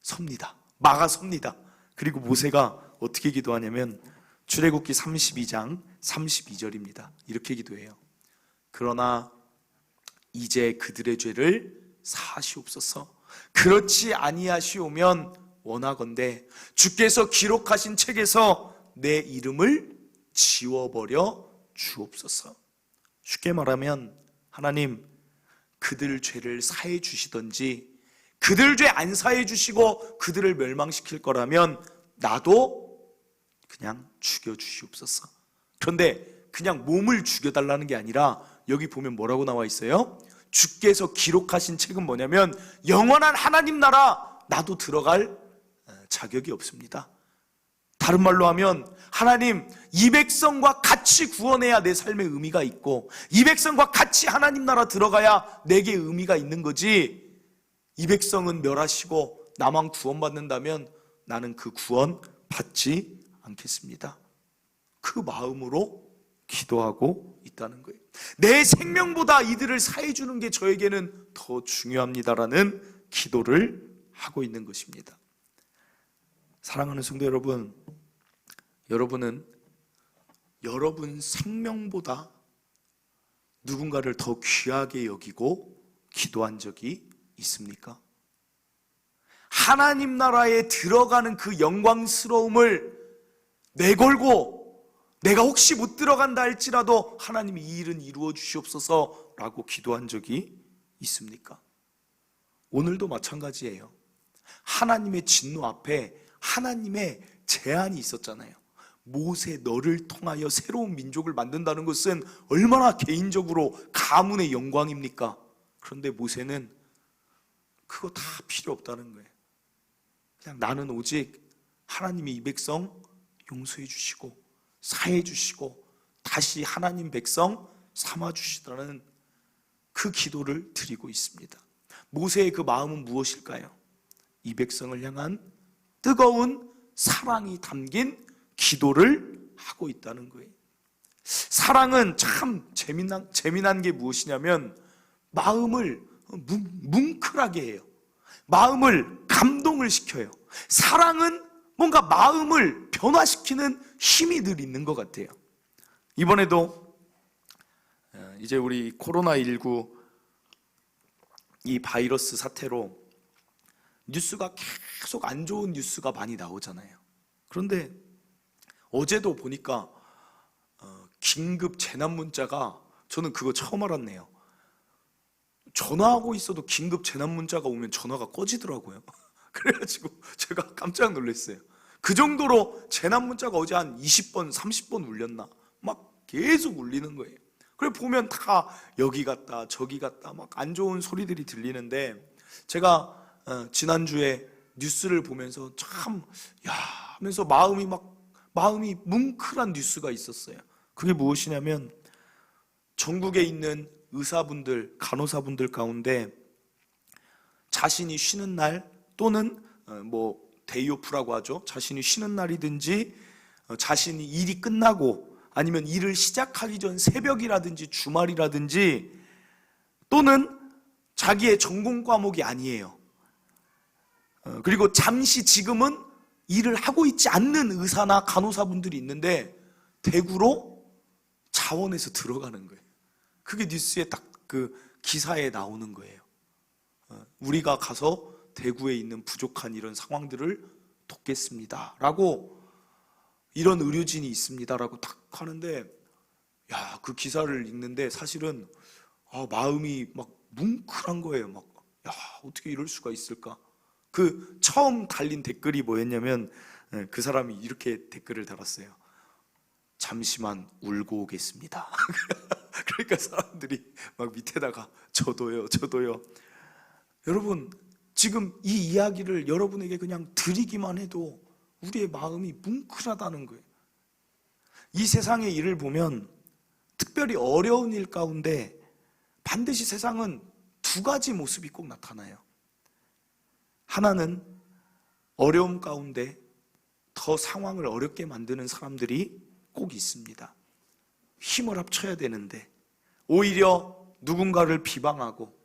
섭니다. 막아섭니다. 그리고 모세가 어떻게 기도하냐면 출애굽기 32장 32절입니다. 이렇게 기도해요. 그러나 이제 그들의 죄를 사하시옵소서. 그렇지 아니하시오면 원하건대 주께서 기록하신 책에서 내 이름을 지워버려 주옵소서. 쉽게 말하면 하나님, 그들 죄를 사해 주시던지 그들 죄 안 사해 주시고 그들을 멸망시킬 거라면 나도 그냥 죽여 주시옵소서. 그런데 그냥 몸을 죽여달라는 게 아니라 여기 보면 뭐라고 나와 있어요? 주께서 기록하신 책은 뭐냐면 영원한 하나님 나라 나도 들어갈 자격이 없습니다. 다른 말로 하면 하나님, 이 백성과 같이 구원해야 내 삶에 의미가 있고 이 백성과 같이 하나님 나라 들어가야 내게 의미가 있는 거지, 이 백성은 멸하시고 나만 구원받는다면 나는 그 구원 받지 않겠습니다. 그 마음으로 기도하고 있다는 거예요. 내 생명보다 이들을 사해 주는 게 저에게는 더 중요합니다라는 기도를 하고 있는 것입니다. 사랑하는 성도 여러분, 여러분은 여러분 생명보다 누군가를 더 귀하게 여기고 기도한 적이 있습니까? 하나님 나라에 들어가는 그 영광스러움을 내걸고 내가 혹시 못 들어간다 할지라도 하나님이 이 일은 이루어 주시옵소서 라고 기도한 적이 있습니까? 오늘도 마찬가지예요. 하나님의 진노 앞에 하나님의 제안이 있었잖아요. 모세, 너를 통하여 새로운 민족을 만든다는 것은 얼마나 개인적으로 가문의 영광입니까? 그런데 모세는 그거 다 필요 없다는 거예요. 그냥 나는 오직 하나님이 이 백성 용서해 주시고 사해 주시고 다시 하나님 백성 삼아 주시다는 그 기도를 드리고 있습니다. 모세의 그 마음은 무엇일까요? 이 백성을 향한 뜨거운 사랑이 담긴 기도를 하고 있다는 거예요. 사랑은 참 재미난 게 무엇이냐면 마음을 뭉클하게 해요. 마음을 감동을 시켜요. 사랑은 뭔가 마음을 변화시키는 힘이 늘 있는 것 같아요. 이번에도 이제 우리 코로나19 이 바이러스 사태로 뉴스가 계속 안 좋은 뉴스가 많이 나오잖아요. 그런데 어제도 보니까 긴급 재난 문자가, 저는 그거 처음 알았네요. 전화하고 있어도 긴급 재난 문자가 오면 전화가 꺼지더라고요. 그래가지고 제가 깜짝 놀랐어요. 그 정도로 재난 문자가 어제 한 20번, 30번 울렸나? 막 계속 울리는 거예요. 그래 보면 다 여기 갔다 저기 갔다 막 안 좋은 소리들이 들리는데, 제가 지난주에 뉴스를 보면서 참 야 하면서 마음이 뭉클한 뉴스가 있었어요. 그게 무엇이냐면 전국에 있는 의사분들, 간호사분들 가운데 자신이 쉬는 날 또는 데이오프라고 하죠. 자신이 쉬는 날이든지 자신이 일이 끝나고 아니면 일을 시작하기 전 새벽이라든지 주말이라든지 또는 자기의 전공 과목이 아니에요. 그리고 잠시 지금은 일을 하고 있지 않는 의사나 간호사분들이 있는데 대구로 자원해서 들어가는 거예요. 그게 뉴스에 딱 그 기사에 나오는 거예요. 우리가 가서 대구에 있는 부족한 이런 상황들을 돕겠습니다 라고, 이런 의료진이 있습니다 라고 딱 하는데, 야, 그 기사를 읽는데 사실은 마음이 막 뭉클한 거예요. 막, 야, 어떻게 이럴 수가 있을까? 그 처음 달린 댓글이 뭐였냐면 그 사람이 이렇게 댓글을 달았어요. 잠시만 울고 오겠습니다. 그러니까 사람들이 막 밑에다가 저도요. 여러분, 지금 이 이야기를 여러분에게 그냥 드리기만 해도 우리의 마음이 뭉클하다는 거예요. 이 세상의 일을 보면 특별히 어려운 일 가운데 반드시 세상은 두 가지 모습이 꼭 나타나요. 하나는 어려움 가운데 더 상황을 어렵게 만드는 사람들이 꼭 있습니다. 힘을 합쳐야 되는데 오히려 누군가를 비방하고,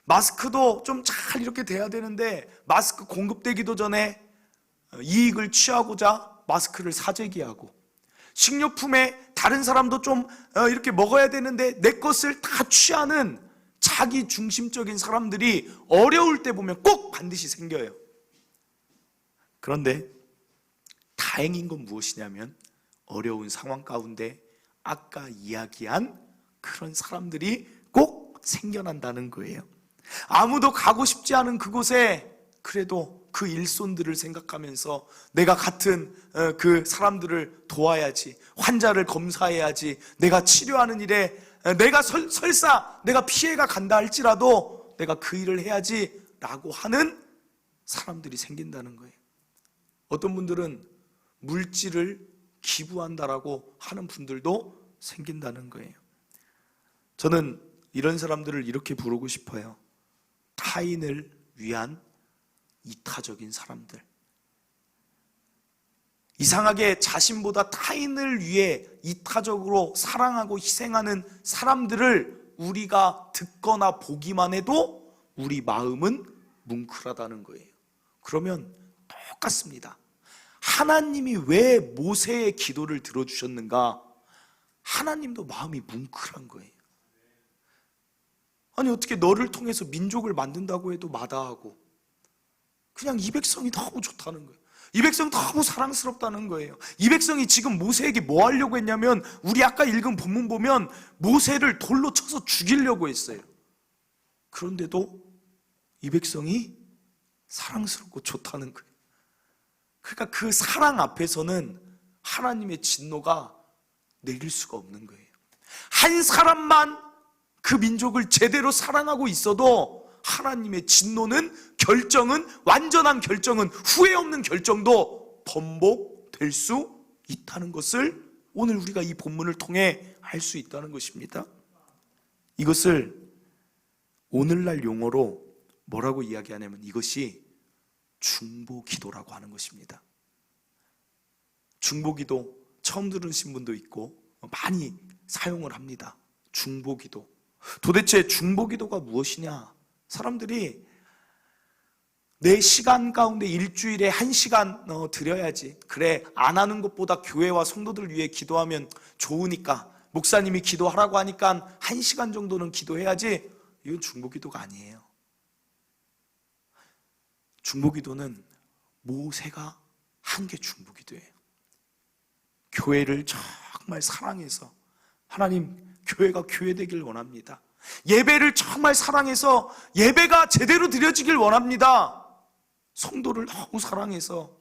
마스크도 좀 잘 이렇게 돼야 되는데 마스크 공급되기도 전에 이익을 취하고자 마스크를 사재기하고, 식료품에 다른 사람도 좀 이렇게 먹어야 되는데 내 것을 다 취하는 자기 중심적인 사람들이 어려울 때 보면 꼭 반드시 생겨요. 그런데 다행인 건 무엇이냐면, 어려운 상황 가운데 아까 이야기한 그런 사람들이 꼭 생겨난다는 거예요. 아무도 가고 싶지 않은 그곳에 그래도 그 일손들을 생각하면서 내가 같은 그 사람들을 도와야지, 환자를 검사해야지, 내가 치료하는 일에 내가 설사 내가 피해가 간다 할지라도 내가 그 일을 해야지 라고 하는 사람들이 생긴다는 거예요. 어떤 분들은 물질을 기부한다라고 하는 분들도 생긴다는 거예요. 저는 이런 사람들을 이렇게 부르고 싶어요. 타인을 위한 이타적인 사람들. 이상하게 자신보다 타인을 위해 이타적으로 사랑하고 희생하는 사람들을 우리가 듣거나 보기만 해도 우리 마음은 뭉클하다는 거예요. 그러면 똑같습니다. 하나님이 왜 모세의 기도를 들어주셨는가? 하나님도 마음이 뭉클한 거예요. 아니 어떻게 너를 통해서 민족을 만든다고 해도 마다하고, 그냥 이 백성이 너무 좋다는 거예요. 이 백성 너무 사랑스럽다는 거예요. 이 백성이 지금 모세에게 뭐 하려고 했냐면, 우리 아까 읽은 본문 보면 모세를 돌로 쳐서 죽이려고 했어요. 그런데도 이 백성이 사랑스럽고 좋다는 거예요. 그러니까 그 사랑 앞에서는 하나님의 진노가 내릴 수가 없는 거예요. 한 사람만 그 민족을 제대로 사랑하고 있어도 하나님의 진노는, 결정은, 완전한 결정은, 후회 없는 결정도 번복될 수 있다는 것을 오늘 우리가 이 본문을 통해 알 수 있다는 것입니다. 이것을 오늘날 용어로 뭐라고 이야기하냐면, 이것이 중보기도라고 하는 것입니다. 중보기도 처음 들으신 분도 있고 많이 사용을 합니다. 중보기도. 도대체 중보기도가 무엇이냐? 사람들이 내 시간 가운데 일주일에 1시간 드려야지, 그래 안 하는 것보다 교회와 성도들 위해 기도하면 좋으니까, 목사님이 기도하라고 하니까 1시간 정도는 기도해야지, 이건 중보기도가 아니에요. 중보기도는 모세가 한 게 중보기도예요. 교회를 정말 사랑해서, 하나님 교회가 교회되길 원합니다. 예배를 정말 사랑해서 예배가 제대로 드려지길 원합니다. 성도를 너무 사랑해서,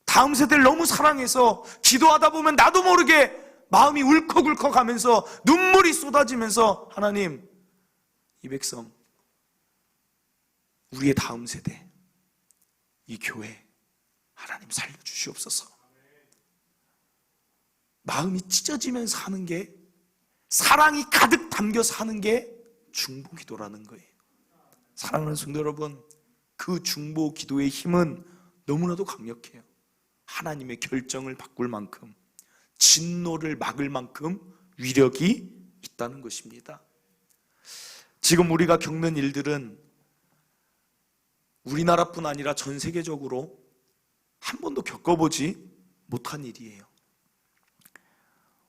다음 세대를 너무 사랑해서 기도하다 보면 나도 모르게 마음이 울컥울컥 하면서 눈물이 쏟아지면서, 하나님 이 백성, 우리의 다음 세대, 이 교회 하나님 살려주시옵소서. 마음이 찢어지면서 하는 게, 사랑이 가득 담겨서 하는 게 중보기도라는 거예요. 사랑하는 성도 여러분, 그 중보기도의 힘은 너무나도 강력해요. 하나님의 결정을 바꿀 만큼, 진노를 막을 만큼 위력이 있다는 것입니다. 지금 우리가 겪는 일들은 우리나라뿐 아니라 전 세계적으로 한 번도 겪어보지 못한 일이에요.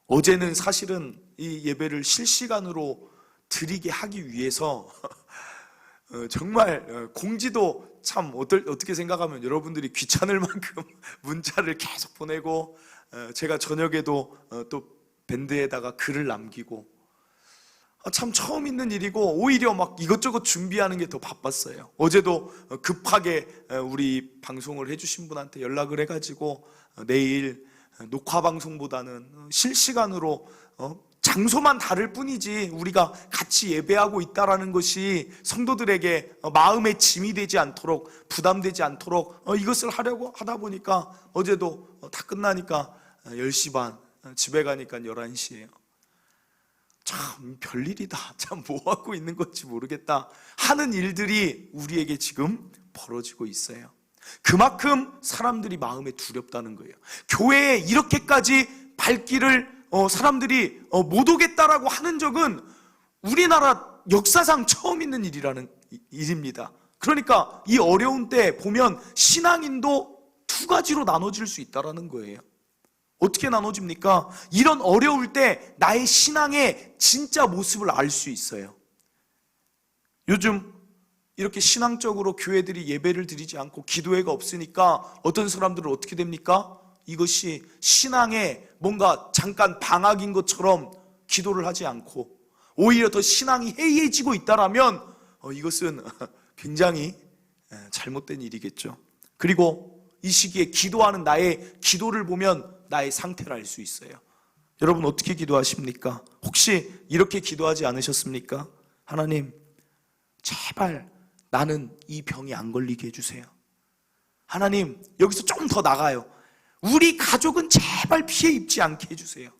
어제는 사실은 이 예배를 실시간으로 드리게 하기 위해서 정말 공지도 참 어떻게 생각하면 여러분들이 귀찮을 만큼 문자를 계속 보내고, 제가 저녁에도 또 밴드에다가 글을 남기고, 참 처음 있는 일이고 오히려 막 이것저것 준비하는 게 더 바빴어요. 어제도 급하게 우리 방송을 해주신 분한테 연락을 해가지고 내일 녹화 방송보다는 실시간으로 장소만 다를 뿐이지 우리가 같이 예배하고 있다라는 것이 성도들에게 마음의 짐이 되지 않도록, 부담되지 않도록 이것을 하려고 하다 보니까 어제도 다 끝나니까 10시 반, 집에 가니까 11시예요. 참 별일이다, 참 뭐하고 있는 건지 모르겠다 하는 일들이 우리에게 지금 벌어지고 있어요. 그만큼 사람들이 마음에 두렵다는 거예요. 교회에 이렇게까지 발길을 사람들이 못 오겠다라고 하는 적은 우리나라 역사상 처음 있는 일입니다. 그러니까 이 어려운 때 보면 신앙인도 두 가지로 나눠질 수 있다는 거예요. 어떻게 나눠집니까? 이런 어려울 때 나의 신앙의 진짜 모습을 알 수 있어요. 요즘 이렇게 신앙적으로 교회들이 예배를 드리지 않고 기도회가 없으니까 어떤 사람들은 어떻게 됩니까? 이것이 신앙에 뭔가 잠깐 방학인 것처럼 기도를 하지 않고 오히려 더 신앙이 해이해지고 있다라면 이것은 굉장히 잘못된 일이겠죠. 그리고 이 시기에 기도하는 나의 기도를 보면 나의 상태를 알 수 있어요. 여러분 어떻게 기도하십니까? 혹시 이렇게 기도하지 않으셨습니까? 하나님, 제발 나는 이 병이 안 걸리게 해주세요. 하나님, 여기서 좀 더 나가요. 우리 가족은 제발 피해 입지 않게 해주세요.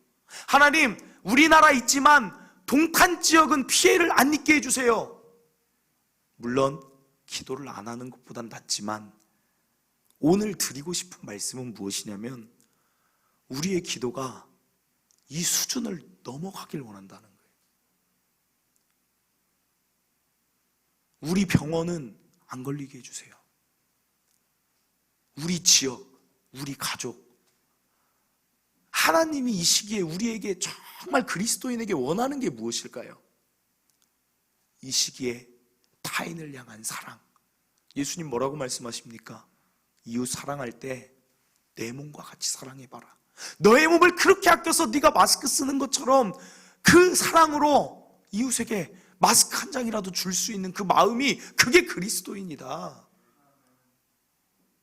하나님, 우리나라 있지만 동탄 지역은 피해를 안 입게 해주세요. 물론 기도를 안 하는 것보단 낫지만 오늘 드리고 싶은 말씀은 무엇이냐면 우리의 기도가 이 수준을 넘어가길 원한다는 거예요. 우리 병원은 안 걸리게 해주세요. 우리 지역, 우리 가족, 하나님이 이 시기에 우리에게 정말 그리스도인에게 원하는 게 무엇일까요? 이 시기에 타인을 향한 사랑. 예수님 뭐라고 말씀하십니까? 이웃 사랑할 때 내 몸과 같이 사랑해봐라. 너의 몸을 그렇게 아껴서 네가 마스크 쓰는 것처럼 그 사랑으로 이웃에게 마스크 한 장이라도 줄 수 있는 그 마음이, 그게 그리스도인이다.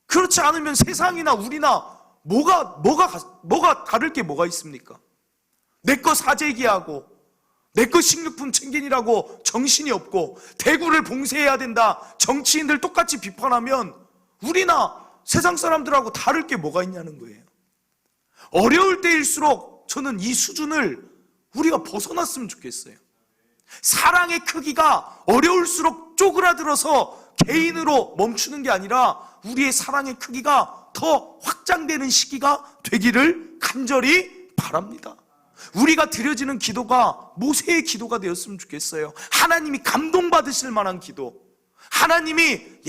그렇지 않으면 세상이나 우리나 뭐가 다를 게 뭐가 있습니까? 내 거 사재기하고 내 거 식료품 챙기느라고 정신이 없고 대구를 봉쇄해야 된다, 정치인들 똑같이 비판하면 우리나 세상 사람들하고 다를 게 뭐가 있냐는 거예요. 어려울 때일수록 저는 이 수준을 우리가 벗어났으면 좋겠어요. 사랑의 크기가 어려울수록 쪼그라들어서 개인으로 멈추는 게 아니라 우리의 사랑의 크기가 더 확장되는 시기가 되기를 간절히 바랍니다. 우리가 드려지는 기도가 모세의 기도가 되었으면 좋겠어요. 하나님이 감동받으실 만한 기도. 하나님이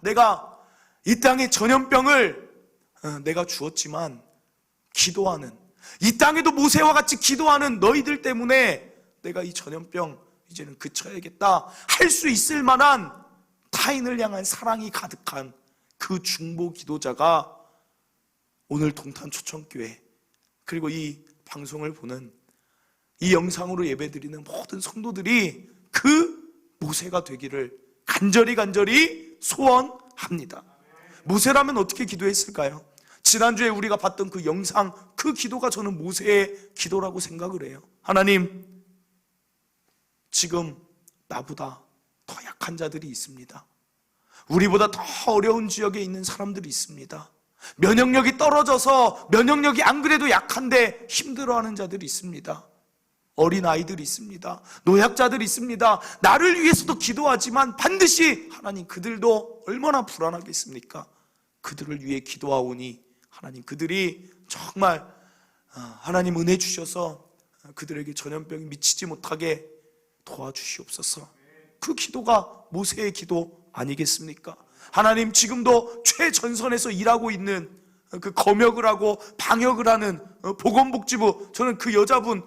내가 이 땅에 전염병을 내가 주었지만 기도하는, 이 땅에도 모세와 같이 기도하는 너희들 때문에 내가 이 전염병 이제는 그쳐야겠다 할 수 있을 만한 타인을 향한 사랑이 가득한 그 중보 기도자가 오늘 동탄 초청교회, 그리고 이 방송을 보는, 이 영상으로 예배드리는 모든 성도들이 그 모세가 되기를 간절히 소원합니다. 모세라면 어떻게 기도했을까요? 지난주에 우리가 봤던 그 영상, 그 기도가 저는 모세의 기도라고 생각을 해요. 하나님, 지금 나보다 더 약한 자들이 있습니다. 우리보다 더 어려운 지역에 있는 사람들이 있습니다. 면역력이 떨어져서 면역력이 안 그래도 약한데 힘들어하는 자들이 있습니다. 어린 아이들이 있습니다. 노약자들이 있습니다. 나를 위해서도 기도하지만 반드시 하나님, 그들도 얼마나 불안하겠습니까? 그들을 위해 기도하오니 하나님, 그들이 정말 하나님 은혜 주셔서 그들에게 전염병이 미치지 못하게 도와주시옵소서. 그 기도가 모세의 기도 아니겠습니까? 하나님, 지금도 최전선에서 일하고 있는 그 검역을 하고 방역을 하는 보건복지부, 저는 그 여자분,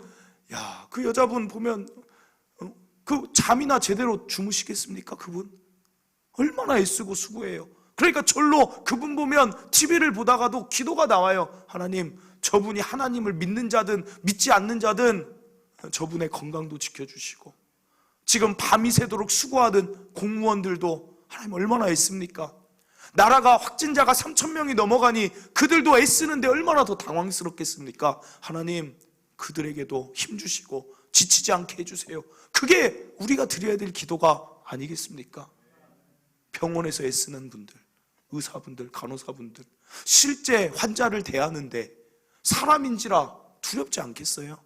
그 여자분 보면 그 잠이나 제대로 주무시겠습니까? 그분 얼마나 애쓰고 수고해요. 그러니까 절로 그분 보면 TV를 보다가도 기도가 나와요. 하나님, 저분이 하나님을 믿는 자든 믿지 않는 자든 저분의 건강도 지켜주시고, 지금 밤이 새도록 수고하던 공무원들도 하나님 얼마나 애씁니까? 나라가 확진자가 3,000명이 넘어가니 그들도 애쓰는데 얼마나 더 당황스럽겠습니까? 하나님, 그들에게도 힘주시고 지치지 않게 해주세요. 그게 우리가 드려야 될 기도가 아니겠습니까? 병원에서 애쓰는 분들, 의사분들, 간호사분들, 실제 환자를 대하는데 사람인지라 두렵지 않겠어요?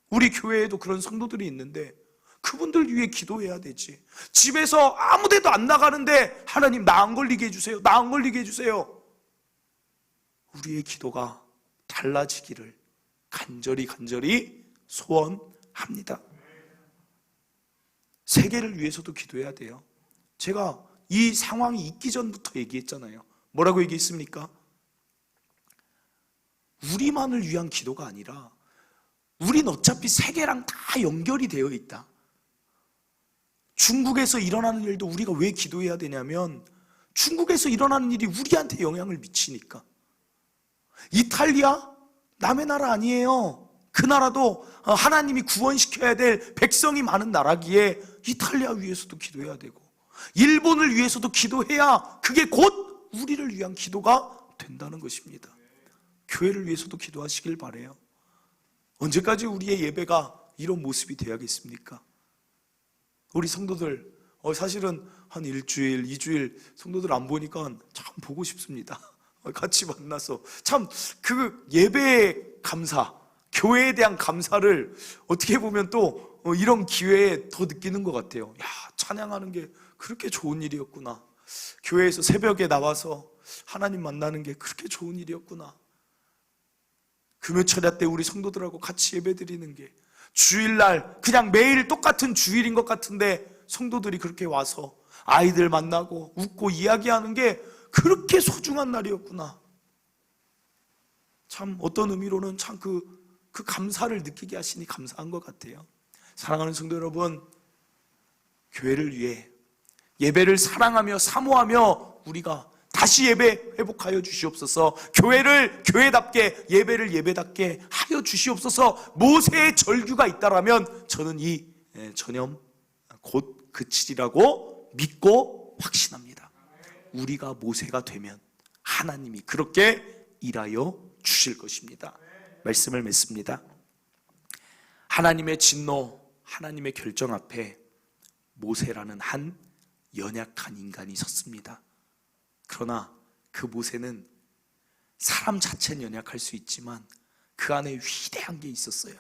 우리 교회에도 그런 성도들이 있는데 그분들 위해 기도해야 되지. 집에서 아무 데도 안 나가는데 하나님, 나 안 걸리게 해주세요, 나 안 걸리게 해주세요. 우리의 기도가 달라지기를 간절히 소원합니다. 세계를 위해서도 기도해야 돼요. 제가 이 상황이 있기 전부터 얘기했잖아요. 뭐라고 얘기했습니까? 우리만을 위한 기도가 아니라 우린 어차피 세계랑 다 연결이 되어 있다. 중국에서 일어나는 일도 우리가 왜 기도해야 되냐면 중국에서 일어나는 일이 우리한테 영향을 미치니까. 이탈리아? 남의 나라 아니에요. 그 나라도 하나님이 구원시켜야 될 백성이 많은 나라기에 이탈리아 위해서도 기도해야 되고, 일본을 위해서도 기도해야 그게 곧 우리를 위한 기도가 된다는 것입니다. 교회를 위해서도 기도하시길 바라요. 언제까지 우리의 예배가 이런 모습이 되어야겠습니까? 우리 성도들 사실은 한 일주일, 2주일 성도들 안 보니까 참 보고 싶습니다. 같이 만나서 참 그 예배의 감사, 교회에 대한 감사를 어떻게 보면 또 이런 기회에 더 느끼는 것 같아요. 야, 찬양하는 게 그렇게 좋은 일이었구나. 교회에서 새벽에 나와서 하나님 만나는 게 그렇게 좋은 일이었구나. 금요철야 때 우리 성도들하고 같이 예배드리는 게, 주일날 그냥 매일 똑같은 주일인 것 같은데 성도들이 그렇게 와서 아이들 만나고 웃고 이야기하는 게 그렇게 소중한 날이었구나. 참 어떤 의미로는 참 그 감사를 느끼게 하시니 감사한 것 같아요. 사랑하는 성도 여러분, 교회를 위해 예배를 사랑하며 사모하며 우리가 다시 예배 회복하여 주시옵소서. 교회를 교회답게, 예배를 예배답게 하여 주시옵소서. 모세의 절규가 있다라면 저는 이 전염 곧 그치리라고 믿고 확신합니다. 우리가 모세가 되면 하나님이 그렇게 일하여 주실 것입니다. 말씀을 맺습니다. 하나님의 진노, 하나님의 결정 앞에 모세라는 한 연약한 인간이 섰습니다. 그러나 그 모세는 사람 자체는 연약할 수 있지만 그 안에 위대한 게 있었어요.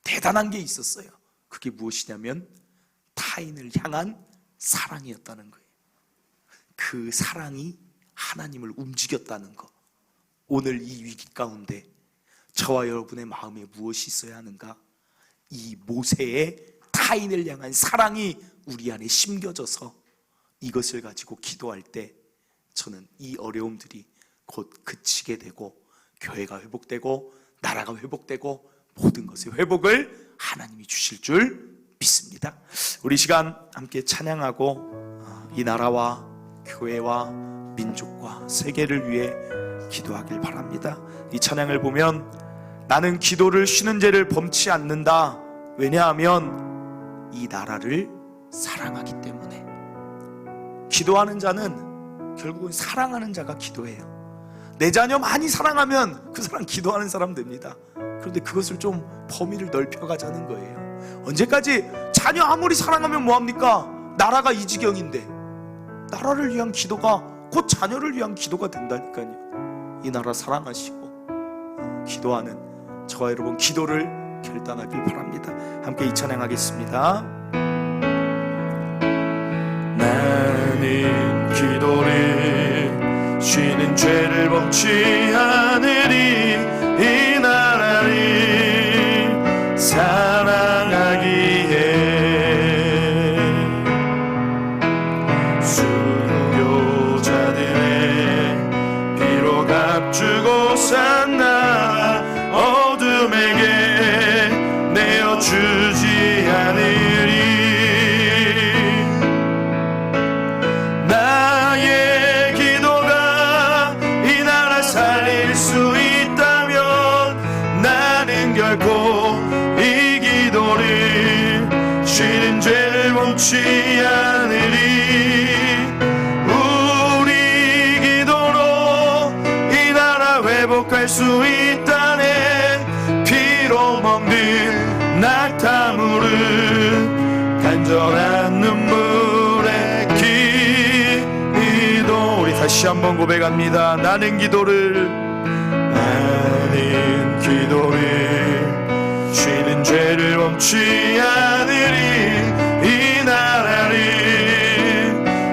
대단한 게 있었어요. 그게 무엇이냐면 타인을 향한 사랑이었다는 거예요. 그 사랑이 하나님을 움직였다는 것. 오늘 이 위기 가운데 저와 여러분의 마음에 무엇이 있어야 하는가? 이 모세의 타인을 향한 사랑이 우리 안에 심겨져서 이것을 가지고 기도할 때 저는 이 어려움들이 곧 그치게 되고 교회가 회복되고 나라가 회복되고 모든 것의 회복을 하나님이 주실 줄 믿습니다. 우리 시간 함께 찬양하고 이 나라와 교회와 민족과 세계를 위해 기도하길 바랍니다. 이 찬양을 보면 나는 기도를 쉬는 죄를 범치 않는다. 왜냐하면 이 나라를 사랑하기 때문에. 기도하는 자는 결국은 사랑하는 자가 기도해요. 내 자녀 많이 사랑하면 그 사람 기도하는 사람 됩니다. 그런데 그것을 좀 범위를 넓혀가자는 거예요. 언제까지 자녀 아무리 사랑하면 뭐합니까? 나라가 이 지경인데 나라를 위한 기도가 곧 자녀를 위한 기도가 된다니까요. 이 나라 사랑하시고 기도하는 저와 여러분 기도를 결단하길 바랍니다. 함께 이 찬양하겠습니다. 나는 기도를 쉬는 죄를 범치 않으리 이 나라를 사랑하기에 순교자들의 피로 값주고 산 나라 어둠에게 내어주지 않으리. 나의 기도가 이 나라 살릴 수 있다면 나는 결코 이 기도를 쉬는 죄를 범치 않으리. 우리 기도로 이 나라 회복할 수 있다네. 피로 먹는 낙타물은 간절한 눈물의 기도. 우리 다시 한번 고백합니다. 나는 기도를 쉬는 죄를 범치 않으리 이 나라를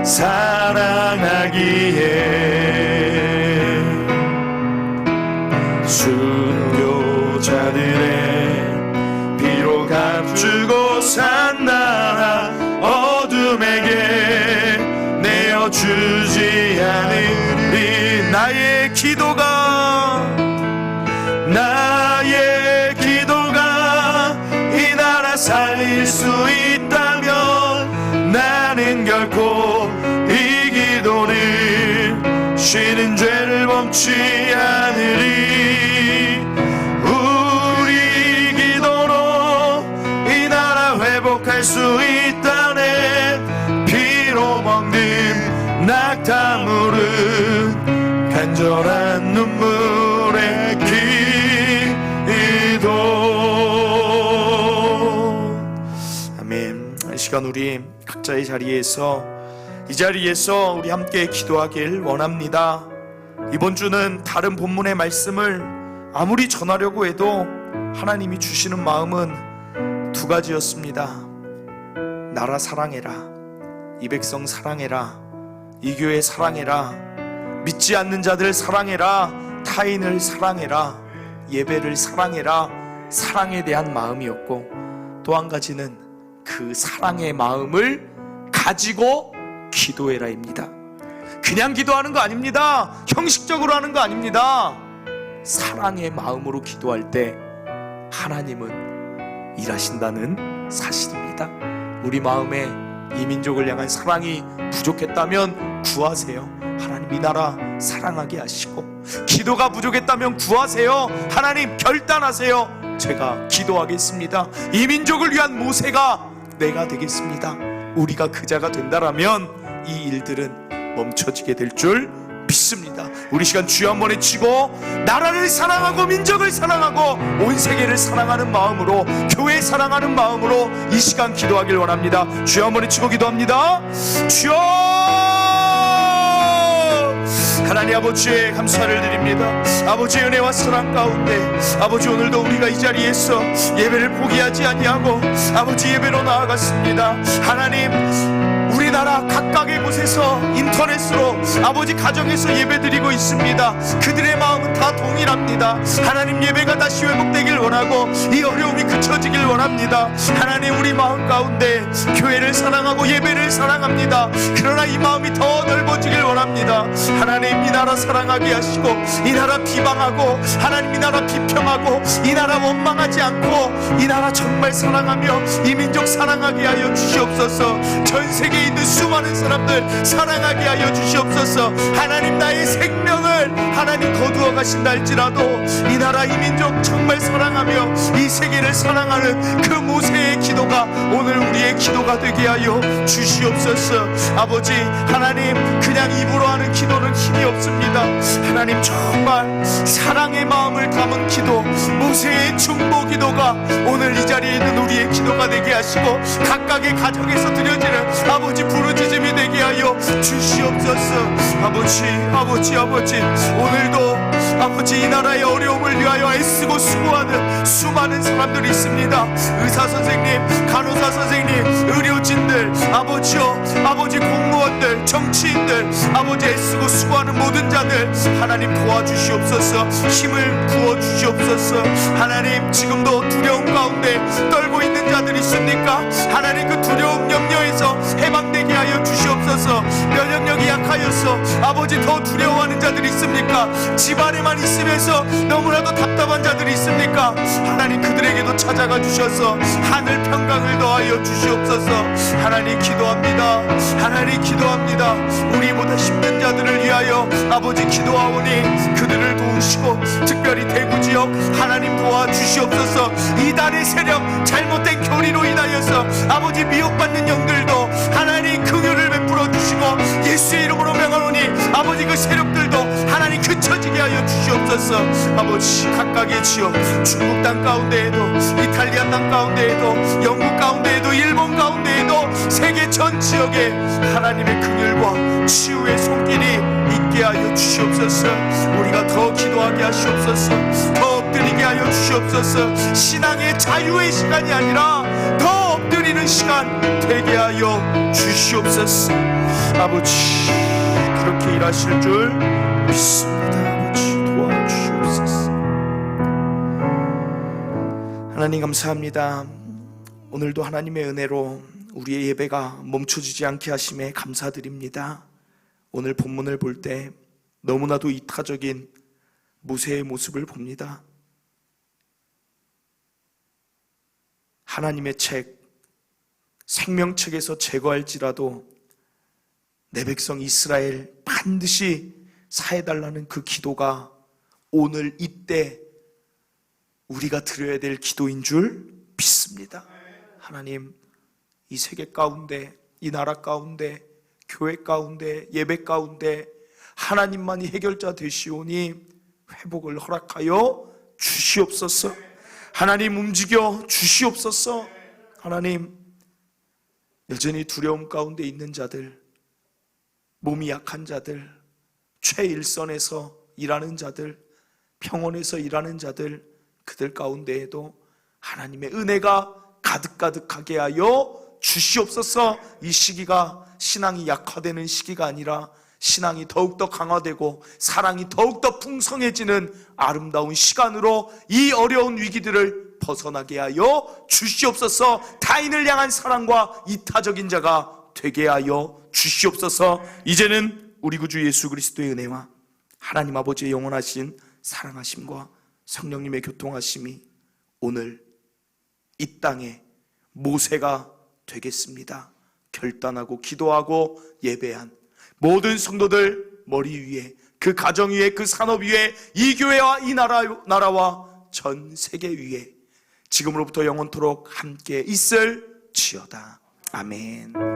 사랑하기에 순교자들의 산 나라 어둠에게 내어주지 않으리. 나의 기도가 이 나라 살릴 수 있다면 나는 결코 이 기도를 쉬는 죄를 범치 않으리. 우리 기도로 이 나라 회복할 수 있다네. 피로 먹는 낙타물은 간절한 눈물의 기도. 아멘. 이 시간 우리 각자의 자리에서 이 자리에서 우리 함께 기도하길 원합니다. 이번 주는 다른 본문의 말씀을 아무리 전하려고 해도 하나님이 주시는 마음은 두 가지였습니다. 나라 사랑해라, 이 백성 사랑해라, 이 교회 사랑해라, 믿지 않는 자들 사랑해라, 타인을 사랑해라, 예배를 사랑해라. 사랑에 대한 마음이었고, 또 한 가지는 그 사랑의 마음을 가지고 기도해라입니다. 그냥 기도하는 거 아닙니다. 형식적으로 하는 거 아닙니다. 사랑의 마음으로 기도할 때 하나님은 일하신다는 사실입니다. 우리 마음에 이 민족을 향한 사랑이 부족했다면 구하세요. 하나님 이 나라 사랑하게 하시고, 기도가 부족했다면 구하세요. 하나님 결단하세요. 제가 기도하겠습니다. 이 민족을 위한 모세가 내가 되겠습니다. 우리가 그 자가 된다라면 이 일들은 멈춰지게 될 줄 믿습니다. 우리 시간 주여 한번 외치고, 나라를 사랑하고 민족을 사랑하고 온 세계를 사랑하는 마음으로, 교회 사랑하는 마음으로 이 시간 기도하길 원합니다. 주여 한번 외치고 기도합니다. 주여, 하나님 아버지의 감사를 드립니다. 아버지의 은혜와 사랑 가운데 아버지, 오늘도 우리가 이 자리에서 예배를 포기하지 아니하고 아버지 예배로 나아갔습니다. 하나님, 우리나라 각각의 곳에서 인터넷으로 아버지 가정에서 예배드리고 있습니다. 그들의 마음은 다 동일합니다. 하나님, 예배가 다시 회복되길 원하고 이 어려움이 그쳐지길 원합니다. 하나님, 우리 마음 가운데 교회를 사랑하고 예배를 사랑합니다. 그러나 이 마음이 더 넓어지길 원합니다. 하나님, 이 나라 사랑하게 하시고 이 나라 비방하고 하나님 이 나라 비평하고 이 나라 원망하지 않고 이 나라 정말 사랑하며 이 민족 사랑하게 하여 주시옵소서. 전 세계에 있는 수많은 사람들 사랑하게 하여 주시옵소서. 하나님, 나의 생명을 하나님 거두어 가신다 할지라도 이 나라 이 민족 정말 사랑하며 이 세계를 사랑하는 그 모세의 기도가 오늘 우리의 기도가 되게 하여 주시옵소서. 아버지 하나님, 그냥 입으로 하는 기도는 힘이 없습니다. 하나님, 정말 사랑의 마음을 담은 기도, 모세의 중보 기도가 오늘 이 자리에 있는 우리의 기도가 되게 하시고 각각의 가정에서 드려지는 아버지 부르짖음이 되게 하여 주시옵소서. 아버지 오늘도 아버지 이 나라의 어려움을 위하여 애쓰고 수고하는 수많은 사람들이 있습니다. 의사 선생님, 간호사 선생님, 의료진들, 아버지 공무원들, 정치인들, 아버지 애쓰고 수고하는 모든 자들 하나님 도와주시옵소서. 힘을 부어주시옵소서. 하나님, 지금도 두려움 가운데 떨고 있는 자들이 있습니까? 하나님, 그 두려움 염려에서 해방되게 하여 주시옵소서. 면역력이 약하여서 아버지 더 두려워하는 자들이 있습니까? 집안에만 있으면서 너무나도 답답한 자들이 있습니까? 하나님, 그들에게도 찾아가 주셔서 하늘 평강을 더하여 주시옵소서. 하나님 기도합니다. 하나님 기도합니다. 우리보다 힘든 자들을 위하여 아버지 기도하오니 그들을 도우시고 특별히 대구 지역 하나님 도와주시옵소서. 이단의 세력, 잘못된 교리로 인하여서 아버지 미혹받는 영들도 하나님 긍휼을 베풀어 주시고 예수의 이름으로 명하노니 아버지 그 세력들도 하나님 그쳐지게 하여 주시옵소서. 아버지 각각의 지역, 중국 땅 가운데에도, 이탈리아 땅 가운데에도, 영국 가운데에도, 일본 가운데에도, 세계 전 지역에 하나님의 긍휼과 치유의 손길이 있게 하여 주시옵소서. 우리가 더 기도하게 하시옵소서. 더 엎드리게 하여 주시옵소서. 신앙의 자유의 시간이 아니라 더 엎드리는 시간 되게 하여 주시옵소서. 아버지, 그렇게 일하실 줄 믿습니다. 아버지 도와주시옵소서. 하나님 감사합니다. 오늘도 하나님의 은혜로 우리의 예배가 멈춰지지 않게 하심에 감사드립니다. 오늘 본문을 볼 때 너무나도 이타적인 모세의 모습을 봅니다. 하나님의 책, 생명책에서 제거할지라도 내 백성 이스라엘 반드시 사해달라는 그 기도가 오늘 이때 우리가 드려야 될 기도인 줄 믿습니다. 하나님, 이 세계 가운데, 이 나라 가운데, 교회 가운데, 예배 가운데 하나님만이 해결자 되시오니 회복을 허락하여 주시옵소서. 하나님, 움직여 주시옵소서. 하나님, 여전히 두려움 가운데 있는 자들, 몸이 약한 자들, 최일선에서 일하는 자들, 평원에서 일하는 자들, 그들 가운데에도 하나님의 은혜가 가득가득하게 하여 주시옵소서. 이 시기가 신앙이 약화되는 시기가 아니라 신앙이 더욱더 강화되고 사랑이 더욱더 풍성해지는 아름다운 시간으로 이 어려운 위기들을 벗어나게 하여 주시옵소서. 타인을 향한 사랑과 이타적인 자가 되게 하여 주시옵소서. 이제는 우리 구주 예수 그리스도의 은혜와 하나님 아버지의 영원하신 사랑하심과 성령님의 교통하심이 오늘 이 땅에 모세가 되겠습니다. 결단하고 기도하고 예배한 모든 성도들 머리 위에, 그 가정 위에, 그 산업 위에, 이 교회와 이 나라와 전 세계 위에 지금으로부터 영원토록 함께 있을지어다. 아멘.